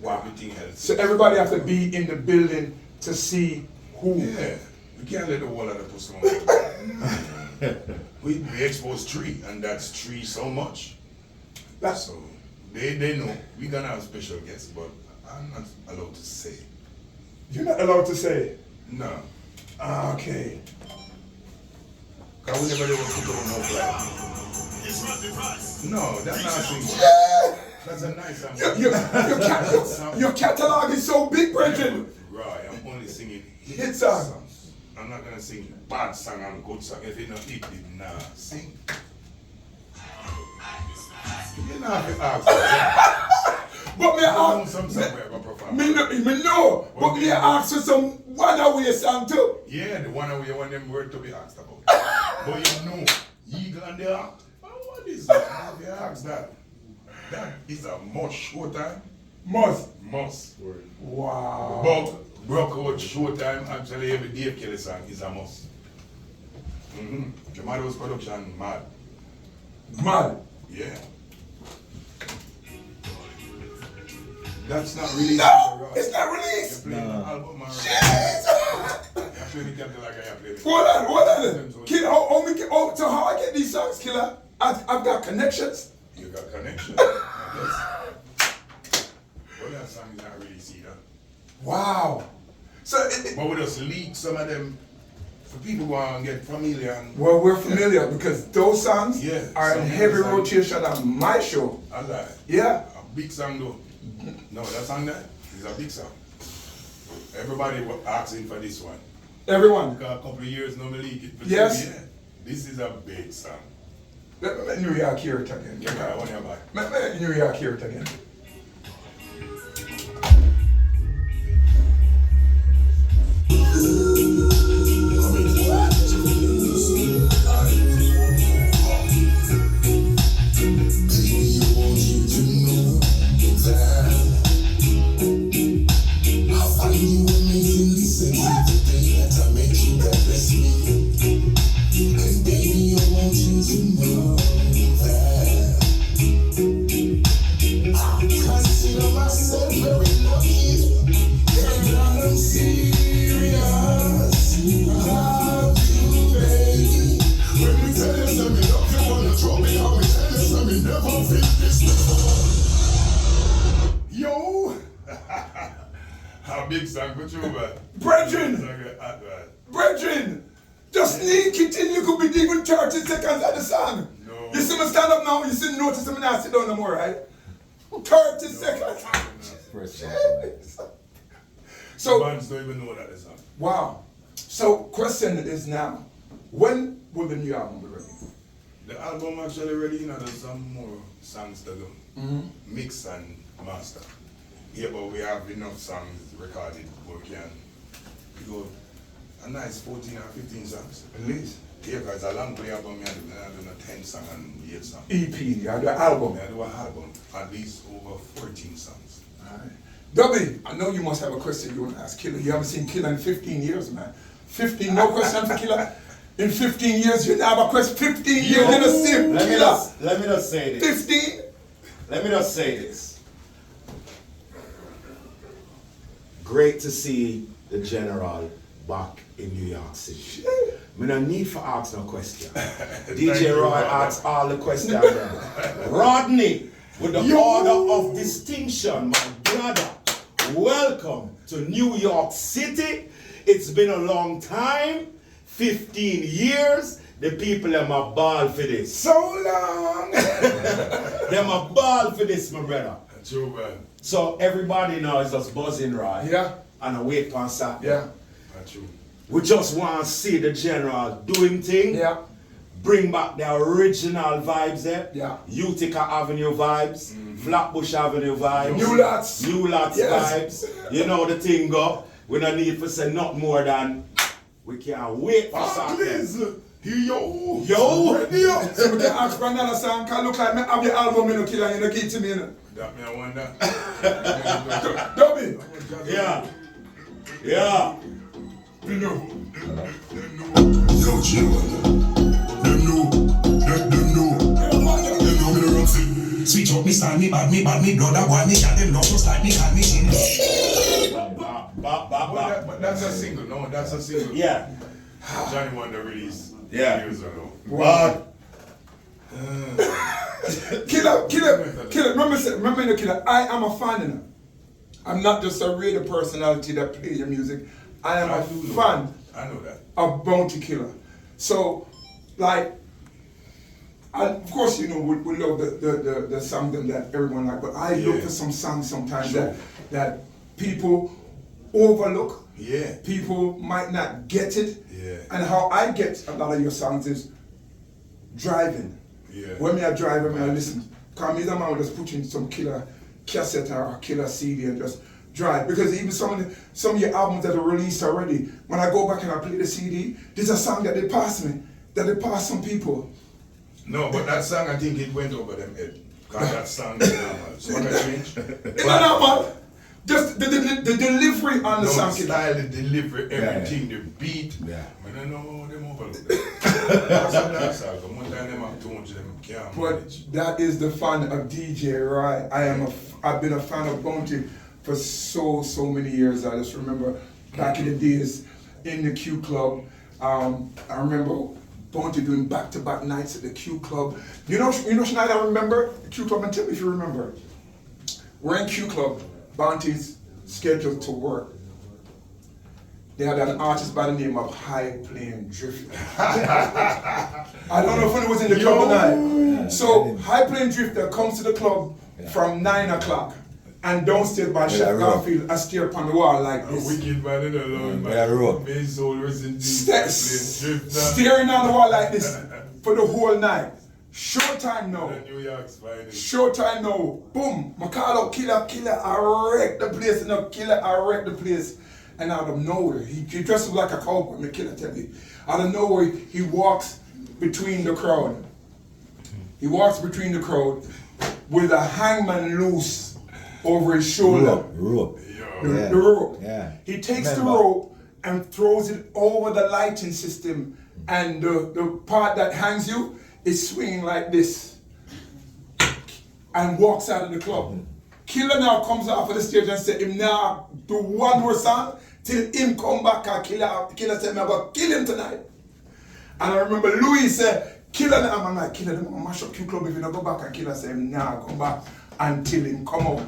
Wow. Everything else. So everybody have to be in the building to see who. Yeah, we can't let the wall of the pussy on. We expose tree, and that's tree so much. That's So they know we're gonna have special guests, but I'm not allowed to say. you're not allowed to say. No, Okay. cause we never ever put on no flyer. No, that's not a single. That's a nice song. Your catalog is so big, Brendan. Right, I'm only singing Hit songs. I'm not gonna sing bad song and good song. If it not hit, it nah sing. You know if you ask. But me ask, Some song where I go perform. me know, but me ask for some one away song too. Yeah, the one where you want them word to be asked about. But you know, Eagle and the Ark. What is that? How you ask that? That is a must showtime. Must. Must. Wow. Bug, broke out showtime. Actually, every Dave Kelly song is a must. Jamado's production, mad. Mad. Yeah. That's not really. No, it's not released. You're playing the album, man. Jesus. You're playing the catalog, I play it. Hold on. Killer, so how I get these songs, Killer? I've got connections. You got connection. Yes. Well, that song is not really see that. Wow. So, But we just leak some of them for people who want to get familiar. And well, we're familiar because those songs Yeah, are in some heavy songs. rotation on my show. I lie. Yeah. A big song though. No, that song there is a big song. Everybody was asking for this one. Everyone. Because a couple of years no me leak it. But Yes. Yeah, this is a big song. Let New York hear it again. Yeah, I want you back. Let New York hear it again. a big song for you, man. Brethren, just sneak it in, you could be even 30 seconds of the song. No. You see me stand up now, you see notice me not sit down no more, right? 30 seconds. So, bands don't even know that is happening. wow. So, question is now, when will the new album be ready? The album actually ready, you know, there's some more songs to go. Mix and master. Yeah, but we have enough songs recorded where we can go a nice 14 or 15 songs. At least. Yeah, because a long play album, I do a 10 song and 8 songs. EP, you have the album. I do an album, at least over 14 songs. Alright. Dubby, I know you must have a question you want to ask Killer. You haven't seen Killer in 15 years, man. 15, no question for Killer. In 15 years, you have a question. 15 years, you're gonna see Killer. Let me just say this. 15? Let me just say this. Great to see the General back in New York City. Me no need for ask no question. DJ Roy asks all the questions. Rodney, with the order of distinction, my brother, welcome to New York City. It's been a long time, 15 years. The people them a ball for this. So long! Them a ball for this, my brother. True, man. So everybody now is just buzzing, right? Yeah. And a wait for Saturday. Yeah. True. We just want to see the General doing thing. Yeah. Bring back the original vibes there. Yeah. Utica Avenue vibes. Flatbush Avenue vibes. New Lots. New Lots Yes. vibes. You know the thing go. We don't need to say not more than we can't wait for Saturday. Yo. Yo. So we can ask for another song, can look like me have your album in the Killer and you keep to me in it. That me I wonder. Dubby. Yeah. Yeah. You know. Yo, chill. Them know me the run sit. Switch up me stand, me bad, me brother, boy, me got them love just like me got me chin. But that's a single, no, that's a single. Yeah. Johnny Wonder released Yeah. years ago. What? Killer, remember in the Killer, I am a fan, you know. I'm not just a radio personality that play your music. I am a fan I know that. of Bounty Killer. So, like, and of course, you know, we love the songs that everyone like, but I look for some songs sometimes that people overlook. Yeah. People might not get it. Yeah. And how I get a lot of your songs is driving. Yeah. When me I drive, when I listen, because me and man will just put in some Killer cassette or Killer CD and just drive. Because even some of your albums that are released already, when I go back and I play the CD, there's a song that they pass me, that they pass some people. No, but that song, I think it went over them head. Because that song is normal. So what I change? It's not normal. Just the delivery on the song. The style, the delivery, everything, the beat. Yeah. I don't know them overlook that. That's a dance album. One time them have too much of them can't manage. But that is the fun of DJ, right? I've been a fan of Bounty for so many years. I just remember back in the days in the Q Club. I remember Bounty doing back-to-back nights at the Q Club. You know Schneider, I remember the Q Club, and tell me if you remember. We're in Q Club. Bounty's scheduled to work. They had an artist by the name of High Plane Drifter. I don't know if it was in the club tonight. So High Plane Drifter comes to the club from 9 o'clock and downstairs by Chef Garfield, I stare upon the wall like this. Wicked man in the Lord, man. Main soul resident. Staring on the wall like this for the whole night. Showtime now. New York's finest. Showtime now. Boom. I call out Killer, I wreck the place. No, Killer, I wreck the place. And out of nowhere, he dresses like a cowboy, the Killer tell me. Out of nowhere, he walks between the crowd. He walks between the crowd with a hangman loose over his shoulder. Rope. The rope. Yeah. He takes the rope and throws it over the lighting system, and the part that hangs you is swinging like this and walks out of the club. Killer now comes off of the stage and said him now do one more song till him come back and Killer said, I'm going to kill him tonight. And I remember Louis said, Killer, and I'm like, Killer, I'm going to mash up Q Club if you don't go back. And Killer said, nah, come back until him come out.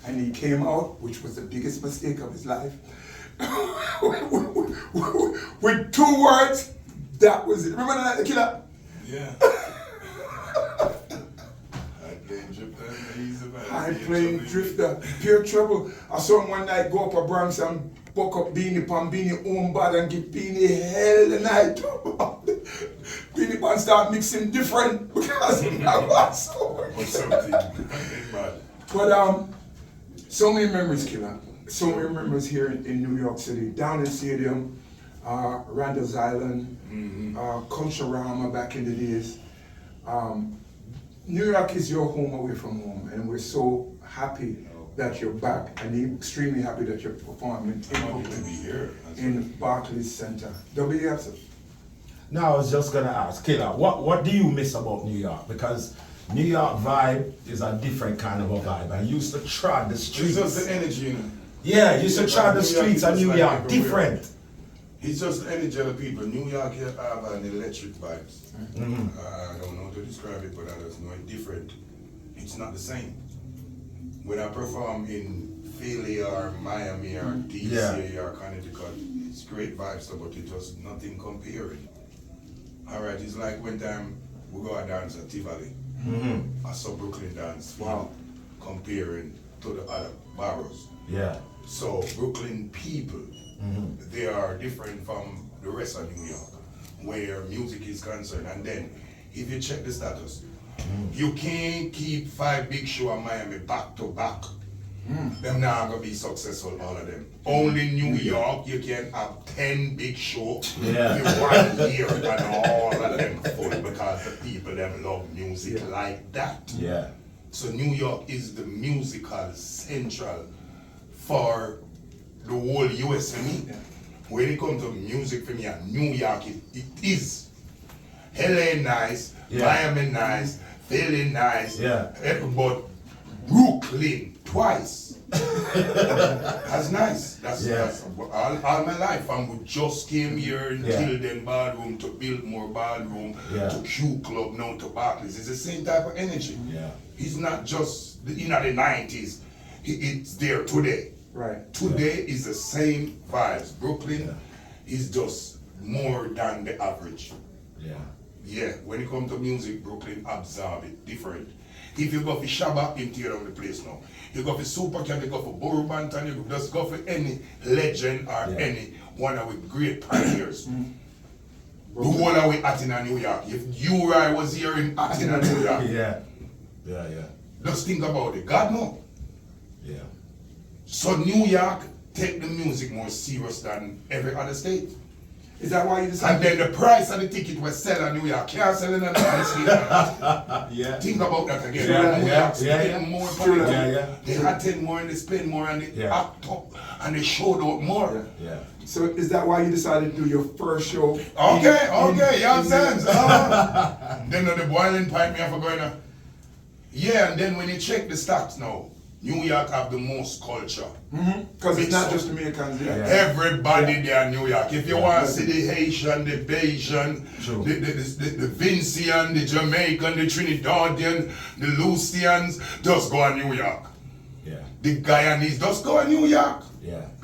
and he came out, which was the biggest mistake of his life, with 2 words. That was it. Remember that, the killer? Yeah. High playing drifter, pure trouble. I saw him one night go up a Bronx and buck up Beanie Pan, Beanie own bad and give Beanie hell the night. Beanie Pan start mixing different because he was so something. But so many memories, killer. So many memories here in New York City. Down in Stadium, Randall's Island, Culturama back in the days. New York is your home away from home, and we're so happy that you're back, and extremely happy that you're performing in Barclays Center. WF. Now I was just gonna ask, Killer, what do you miss about New York? Because New York vibe is a different kind of a vibe. I used to trod the streets. It's just the energy, you know. Yeah, you used to trod the streets of New York, different. It's just the energy of the people. New York here have an electric vibes. I don't know how to describe it, but I just know it's different. It's not the same. When I perform in Philly or Miami or DC or Connecticut, it's great vibes, but it's just nothing comparing. Alright, it's like when time we go and dance at Tivoli. I saw Brooklyn dance comparing to the other boroughs. Yeah. So Brooklyn people, they are different from the rest of New York, where music is concerned. And then, if you check the status, you can't keep 5 big shows in Miami back to back. Them not gonna be successful, all of them. Only New York, you can have 10 big shows in 1 year and all of them full because the people them love music like that. Yeah. So New York is the musical central for the whole US for me. When it comes to music for me, New York it is. LA nice, Miami nice, Philly nice, but Brooklyn twice. That's nice. That's all my life. And we just came here until then ballroom to build more ballroom to Q Club now to Barclays. It's the same type of energy. It's not just in the 90s. It's there today. Right. Today is the same vibes. Brooklyn is just more than the average. Yeah, when it comes to music, Brooklyn absorb it different. If you go for Shabba, you tear down the place now. You go for Supercat, you go for Borough Banton, you just go for any legend or any one of the great pioneers. The whole of we at in New York. If Uri was here in Atina, New York. Just think about it. God no. So New York take the music more serious than every other state. Is that why you decided? And then the price of the ticket was sell in New York. Can't sell in another state. Think about that again. New York spend more money. They had 10 more and they spend more and they act up and they showed out more. So is that why you decided to do your first show? Okay, you understand? Then the boiling pipe me for going to. Yeah, and then when you check the stats now, New York have the most culture. Because it's not just Americans there. Everybody there in New York. If you want to see the Haitian, the Bayesian, the Vincian, the Jamaican, the Trinidadian, the Lucians, just go to New York. The Guyanese, just go to New York.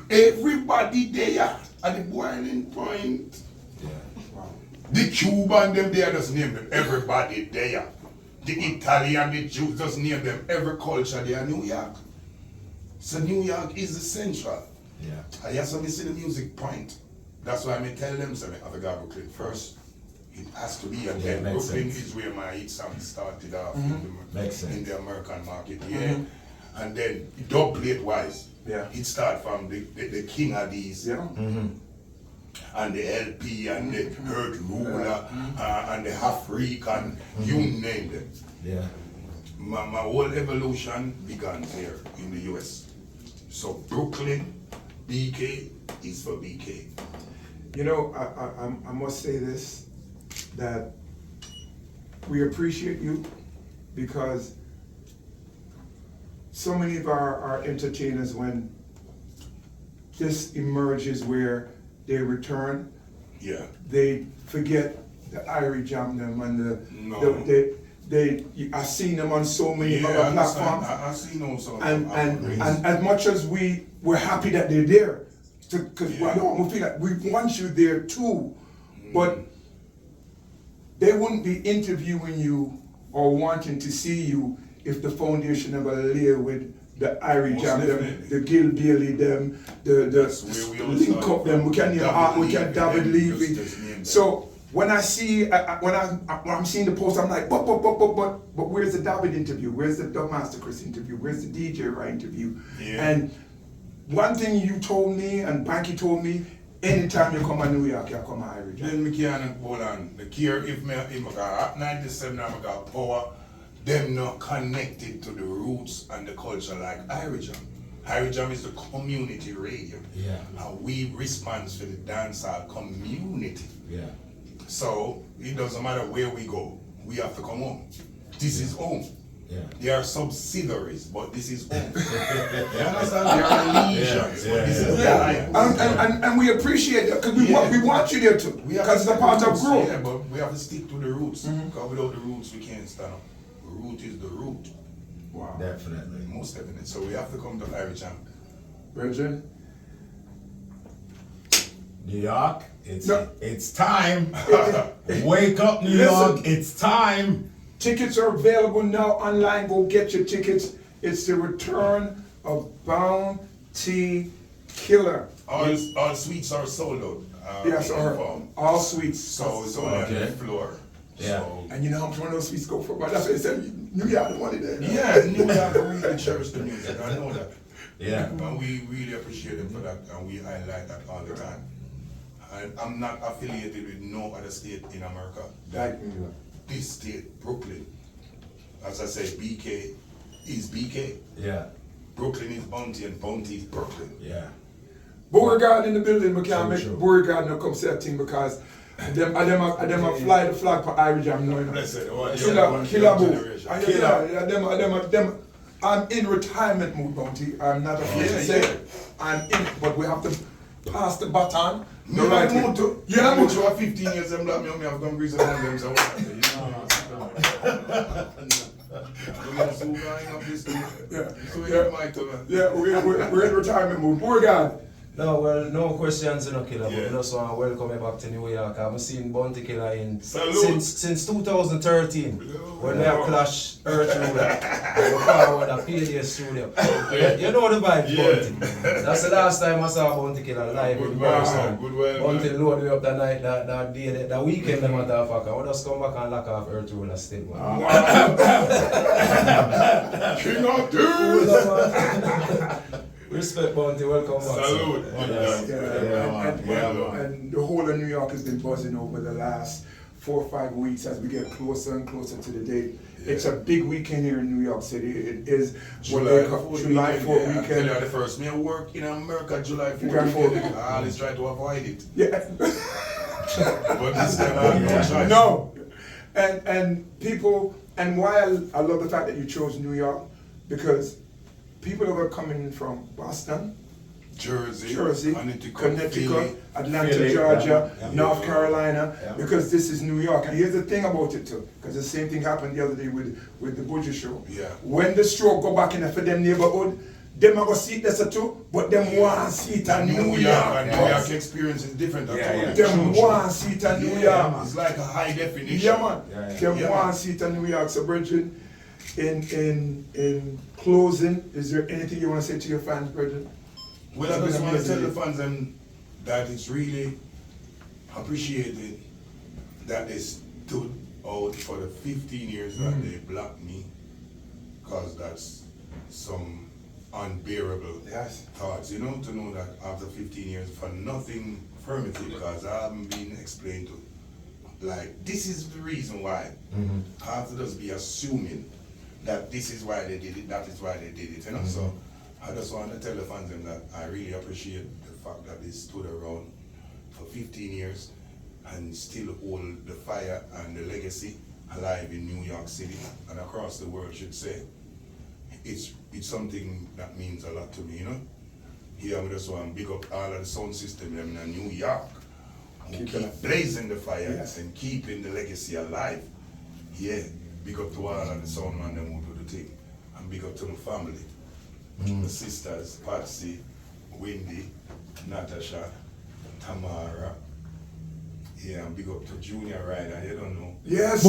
Everybody there at the boiling point. The Cuban, them there, just name them. Everybody there. The Italian, the Jews, just name them. Every culture there in New York. So New York is the central. I just want to see the music point. That's why I tell them, so I have to go to Brooklyn first. It has to be, and then Brooklyn is where my hit song started off in the American market. And then dub plate wise, it started from the king of these. And the LP and the Earth Ruler and the African, you name them. My whole evolution began here in the US. So Brooklyn, BK is for BK. You know, I must say this, that we appreciate you because so many of our entertainers, when this emerges where they return, they forget the Irie jam them and I've seen them on so many Yeah, other I understand. platforms. I see no some. And as much as we're happy that they're there, because I don't feel like we want you there too, but they wouldn't be interviewing you or wanting to see you if the foundation never lay with the Irie Most Jam, them, definitely. the Gil Bailey, them, That's where we all link started up them. We can name Art, we can David Levy. Just name them. So when I see, when I'm seeing the post, I'm like, but where's the David interview? Where's the Dubmaster Chris interview? Where's the DJ Rai interview? Yeah. And one thing you told me and Banky told me, anytime you come to New York, you come to Irie Jam. Then me can't hold on. The care if I got 97, I got power. Them not connected to the roots and the culture like Irie Jam. Irie Jam is the community radio. Yeah. And we respond for the dancehall community. Yeah. So it doesn't matter where we go, we have to come home. This is home. Yeah. They are subsidiaries, but this is home. You understand? They are legions, but this is the alliance. And we appreciate that because we want you there too. We have Because to it's a part stick of to the growth. roots, yeah, but we have to stick to the roots. Because without the roots, we can't stand up. The root is the root. Wow. Definitely. Most definitely. So we have to come to Irie Jam. Virgin? New York, No. it's time. Wake up, New York, it's time. Tickets are available now online. Go get your tickets. It's the return of Bounty Killer. All suites are sold out. Yes, all suites. So it's only on the floor. Yeah. So, And you know how much one of those suites go for? But that's what they said. New York, the money there. yeah, New York really cherish the music. I know that. Yeah. And we really appreciate them for that, and we highlight that all the time. And I'm not affiliated with no other state in America. Like New York. This state, Brooklyn, as I say, BK is BK. Yeah. Brooklyn is Bounty, and Bounty is Brooklyn. Yeah. Beauregard in the building, we can't make True. Beauregard no come say a thing because them fly the flag for Irie Jam now. Blessed. Killer boo. Generation. Them, I'm in retirement mood, Bounty. I'm not afraid to say it. I'm in, but we have to pass the baton. Me like way. moto. Yeah, I'm for 15 years, I'm like me have done grease around them, so what? You Yeah, we're in retirement mood. Beauregard. No, well, no questions, you know, Killer, Yeah. but I just want to welcome you back to New York. I've seen Bounty Killer Salute. since 2013, when we have Clash Earth Ruler, before the PDS studio. You know the vibes, Bounty. That's the last time I saw Bounty Killer live in person. Good well, Bounty man. load me up that night, that day, that weekend, the motherfucker. I just come back and lock off Earth Ruler still, man. King of Dudes! Respect, Bounty, welcome back. Salute. And the whole of New York has been buzzing over the last 4 or 5 weeks as we get closer and closer to the date. It's a big weekend here in New York City. It is what they call July 4th I tell weekend. you the first me I work in America July 4th July 4th. weekend. I always try to avoid it. Yeah. But this time I have no choice. No. And people, and why I love the fact that you chose New York, because people are coming from Boston, Jersey, Connecticut, Philly. Atlanta, Philly, Georgia, yeah. North Carolina, Yeah. because this is New York. And here's the thing about it too, because the same thing happened the other day with the Butcher Show. Yeah. When the stroke go back in for them neighborhood, them are going to see it there too, but them want to see it in New York. And New York experience is different. Them want to see it in New York. It's like a high definition. Yeah, man. Yeah, yeah. Them Yeah, want man. to see it in New York. So, Bridget, in closing, is there anything you want to say to your fans, Bridget? Well, I just want to tell the fans that it's really appreciated that they stood out for the 15 years that they blocked me, because that's some unbearable Yes. thoughts, you know, to know that after 15 years for nothing affirmative, because I haven't been explained to, like, this is the reason why. I have to just be assuming that this is why they did it, that is why they did it, you know. So I just want to tell the fans that I really appreciate the fact that they stood around for 15 years and still hold the fire and the legacy alive in New York City and across the world, should say. It's something that means a lot to me, you know. Here I just want to big up all of the sound system in New York, who keep blazing the fire Yes. and keeping the legacy alive. Yeah, big up to all of the sound man them who do the thing. And big up to my family. My sisters, Patsy, Wendy, Natasha, Tamara. Yeah, and big up to Junior Ryder, you don't know. Yes.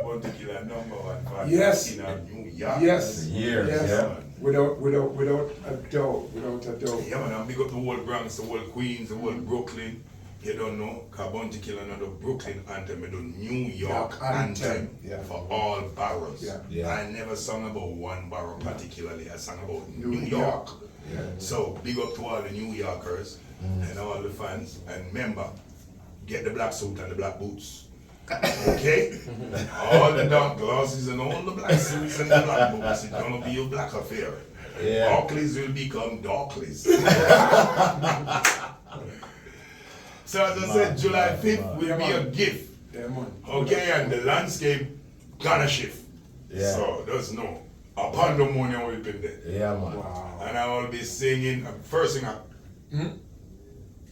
Particular number one fan Yes. in New York. Yes. Years, Yes. yeah. Without a doubt. Yeah, man, and big up the whole Bronx, the whole Queens, the whole Brooklyn. You don't know, Bounty Killer another Brooklyn anthem, I do New York anthem Yeah. for all boroughs. Yeah. Yeah. I never sung about one borough particularly, I sang about New New York. Yeah. So big up to all the New Yorkers and all the fans. And remember, get the black suit and the black boots. Okay? All the dark glasses and all the black suits and the black boots. It's gonna be a black affair. Yeah. Barclays will become Darkleys. So as I said, July 5th will be a gift. Yeah, man. Okay, and the landscape gonna shift. Yeah. So there's no upon the morning we've been there. Yeah, man. Wow. And I will be singing first thing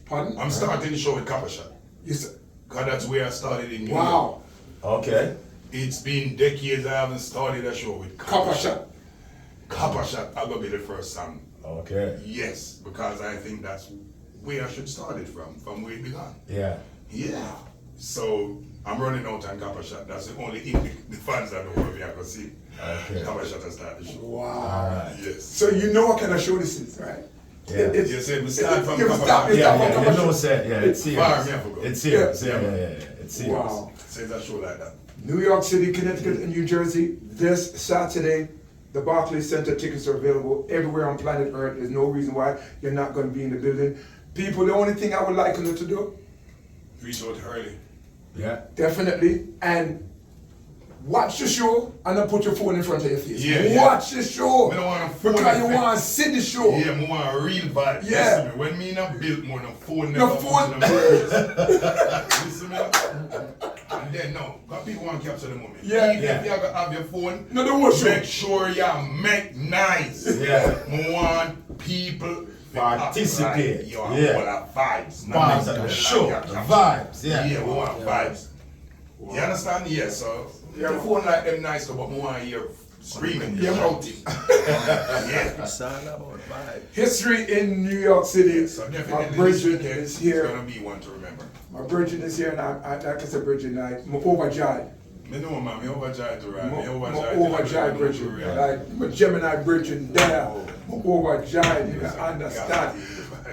Pardon? I'm starting the show with Copper Shot. Yes. Cause that's where I started in New York. Wow. Okay. It's been decades I haven't started a show with Copper Shot. Copper Shot, I'm gonna be the first song. Okay. Yes, because I think that's where I should start it from where it began. Yeah. Yeah. So I'm running out on Copper Shot. That's the only thing the fans that know me I can see. Okay. Copper Shot has started the show. Wow. Yes. So you know what kind of show this is, right? Yeah. You said we start from you Copper start- Shot. you Yeah, start from yeah, Copper you know, Shot. say, yeah, it's Far, serious. me, I forgot. It's serious, Yeah. yeah, it's serious. Wow. Says a show like that. New York City, Connecticut, and New Jersey. This Saturday, the Barclays Center tickets are available everywhere on planet Earth. There's no reason why you're not going to be in the building. People, the only thing I would like you to do, Reach out early. Yeah. definitely, and watch the show and then put your phone in front of your face. Yeah. Watch the show. I don't want a phone because you effect. want to see the show. Yeah, I want a real vibe. Yeah. Listen to me. When me not built more than phone No never phone. put in a place. Listen to me. And then now, because people want to capture the moment. Yeah. Even if you have your phone, No, the whole show. make sure you make nice. Yeah. I want people to Participate. act like you're Yeah. full of vibes. Not Vibes make at the it show. like The you're vibes, yeah. Yeah, we want vibes. You understand? Yeah, so the phone like them nice, but we want to hear screaming, shouting. Yeah. It's all about vibe. History in New York City. So My definitely this Bridget weekend is is here. gonna be one to remember. My Bridget is here, and I like I said, Bridget, I'm overjoyed. Me know, man, me overjoyed to ride. Me I'm overjoyed. overjoyed, Bridget. Like, I'm a Gemini Bridget there. I'm overjoyed, you can understand.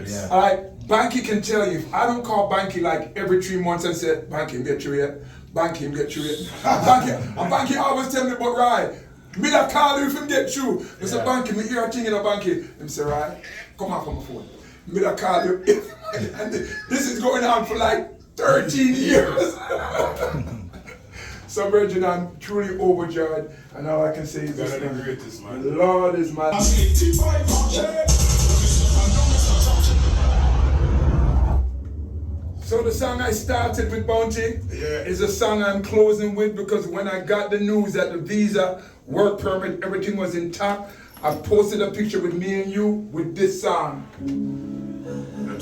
Yeah. All right, Banky can tell you, if I don't call Banky like every 3 months and say, Banky, get you yet? Banky, get you yet? Banky always tell me, but right, me that call you if him get you. I say, Banky, me hear a thing in a Banky. Him say, right, come off on my phone. Me that call you. And this is going on for like 13 years. So, Bridget, I'm truly overjoyed, and all I can say is God this, are the man. greatest, man. The Lord is my... So the song I started with, Bounty, is a song I'm closing with, because when I got the news that the visa, work permit, everything was intact, I posted a picture with me and you with this song. Love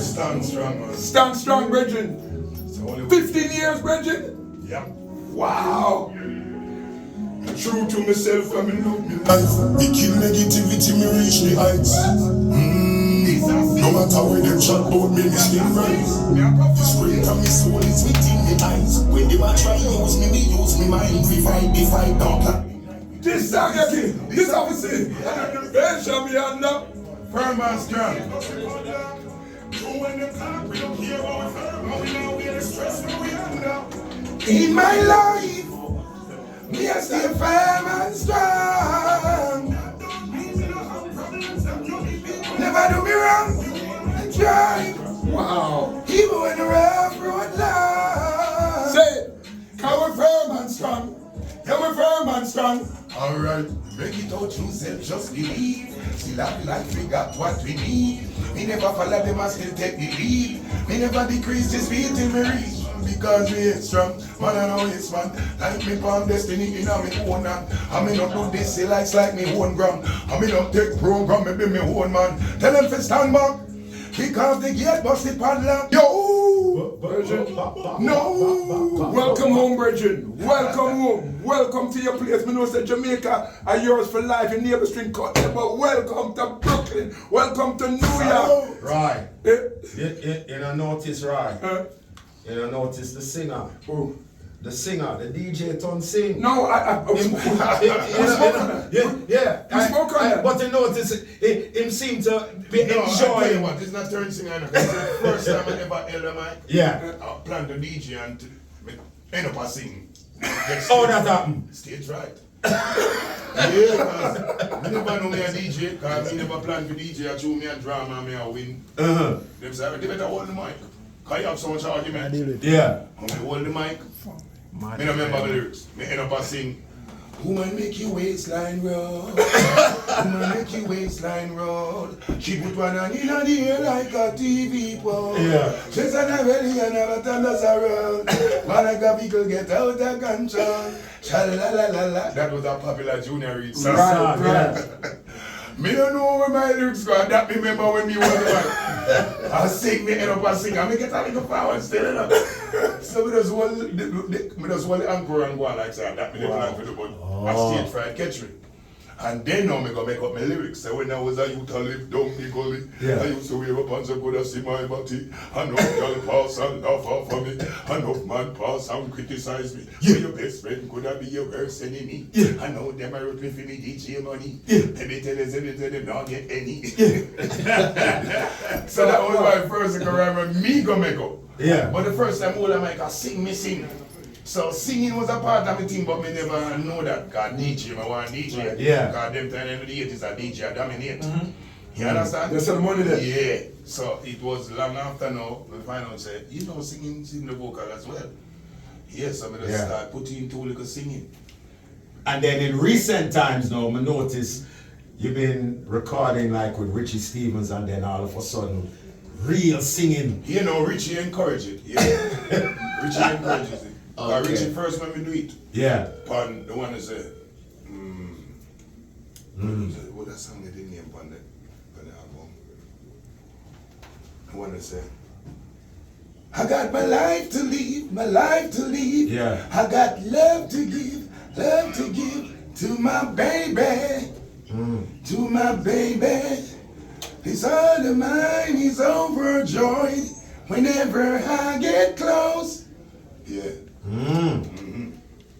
stand strong, man. Stand strong, Bridget. It's the only way. 15 years, Bridget. Yep. Wow. True to myself, I'm in love with life. Me kill negativity, me reach the heights. No matter where them chat about me still rise. The spirit of me soul is within me eyes. When they might try use me mind. We fight, dark. This song, Yaki, this obviously, and the bench shall be under. Firm and strong. In my life, me I stay firm and strong. Never do me wrong. Try. Wow. Even when the rough road long. Say it. Cause we're firm and strong. Yeah, we're firm and strong. Alright, make it out yourself, just believe. Still have life, we got what we need. Me never follow them, I still take the lead. Me never decrease the speed till me reach. Because we ain't strong, man I know it's man. Like me palm destiny in a me own hand. I me not do this, it likes like me own ground. I me not take program, me be me own man. Tell them to stand back, kick off the gate, bust the padlock. Yo! Virgin. No. Welcome home, Virgin. Welcome home. Welcome to your place. Me know say Jamaica are yours for life. Your neighbor string cut them, but welcome to Brooklyn. Welcome to New York. Right. Eh? You don't notice, right? You don't notice the singer. Who? The singer, the DJ Ton sing. No, Yeah. You spoke on that. But you notice, him seem to be No, I tell you enjoying. what, it's not turn singer. It's the first time I ever held a mic. Yeah. I planned the DJ and end up a sing. Oh, that happened. Stage right. Yeah, because I never know me a DJ, because I never planned for DJ. I choose me a drama and me a win. Them say, they better hold the mic. Because you have so much argument. Yeah. When I hold the mic, I don't remember the lyrics. I end up a sing, woman make your waistline roll. Woman make your waistline roll. She put one hand in the air like a TV pole. Yeah. She's on a belly and never turn us around. Man, I got people get out of control. Cha-la-la-la-la. That was a popular junior read song. Right. Me don't know where my lyrics go. That me remember when me was the man. I sing, me end up a sing, and me get a little forward still enough. So me just hold the anchor and go on like that. That me the plan for the but I stage fried catch me. And then now me go make up my lyrics. So when I was a youth, I lived down the gully. Yeah. I used to wave up and so good I see my body. And no girl pass and laugh off of me. And no man pass and criticize me. Yeah. So your best friend could have be your worst enemy. Yeah. I know them are looking for me DJ money. Yeah. Let me tell them not get any. So that was my first encouragement, me go make up. Yeah. But the first time all I make I sing. So singing was a part of the thing, but me never know that. Cause DJ, I want DJ. Yeah. Cause them time in the 80s a DJ a dominate. You understand? There's some money there. Yeah. So it was long after now, we find out say, you know sing the vocal as well. Yes, so I just start putting into little singing. And then in recent times now, I notice you've been recording like with Richie Stevens, and then all of a sudden, real singing. You know, Richie encourage it. Yeah. Richie encourages it. Okay. Richie first when we do it. Yeah. Pardon, the one that said, what that song they didn't name on the album? The one that said, I got my life to live, my life to live. Yeah. I got love to give to my baby, to my baby. This heart of mine is overjoyed whenever I get close. Yeah.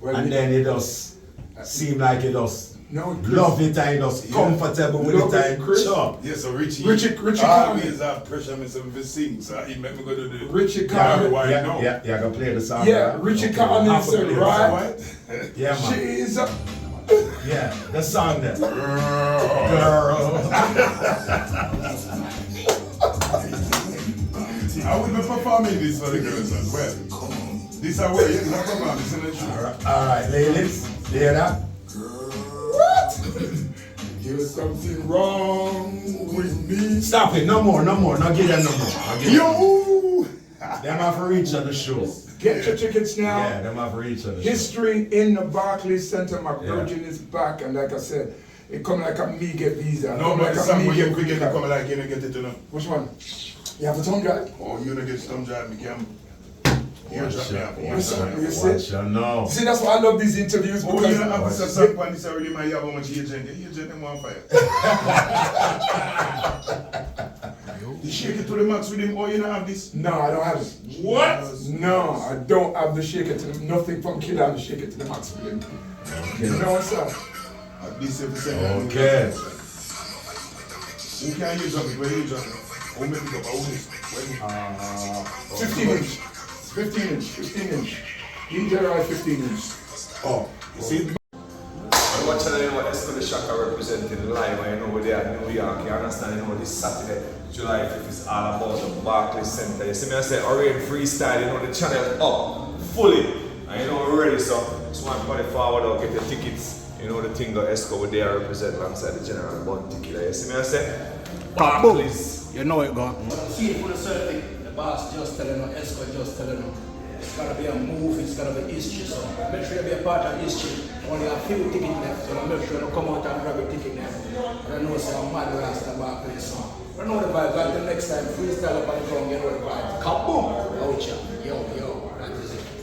Well, And then it does seem like it does No, love it and it does comfortable with Love it it, and Chris. sure. Yeah, so Richie Carmen. always have pressure me to sing, so he make me go to the Richie Yeah, Carmen. yeah, gonna play the song. Yeah, Richie Carmen I'll said, play the right? song. Yeah, man. She's a Yeah, the song there. Girl. I will be performing this for the girls as well. This is where you're not performing, in the show. Alright, ladies, hear that? what? There's something wrong with me. Stop it, no more, not give them no more. Yo! Them have to reach on the show. Get your tickets now. Yeah, them have to reach on the show. History in the Barclays Center. My virgin is back, and like I said, it come like a me get visa. No, Come but like the a song me where you get quick get visa. come like you don't get it to them. Which one? You have a tongue drive? Oh, you don't get some job, me can. You drop me up. You see? Watch you know. See, that's why I love these interviews Oh, you because don't have to say something on this already, man. You have how much agent. The agent them on fire. You shake it to the max with him, or you don't have this? no, I don't have it. What? No, I don't have the shake it to the, nothing from Killer and the shake it to the max for them. No, what's up? At least if you say Okay. who can you drop it? Where you drop it? Who make it up? Who is it? 15 inch. 15 inch. 15 inch. DJ Roy 15 inch. Oh, You see? I'm watching the Esco the Shaka representing live. I know where they are in New York. You understand? You know this Saturday, July 5th is all about the Barclays Center. You see me? I say Irie freestyle. You know the channel up fully. And you know we're ready. So just want to put it forward or get your tickets. You know the thing that Esco would there represent alongside the General Bond Tequila. You see me? I say Barclays. You know it, go. See it for the certain the boss just telling them, Esco just telling them. It's gonna be a movie, it's gonna be history. So make sure you be a part of history. Only a few tickets left, so make sure you come out and grab a ticket left. And I know some mad rasta Barclays song. I know the vibes. Until next time, freestyle up on the ground, you know the vibes. Kaboom! Oucha. Yo, that is it.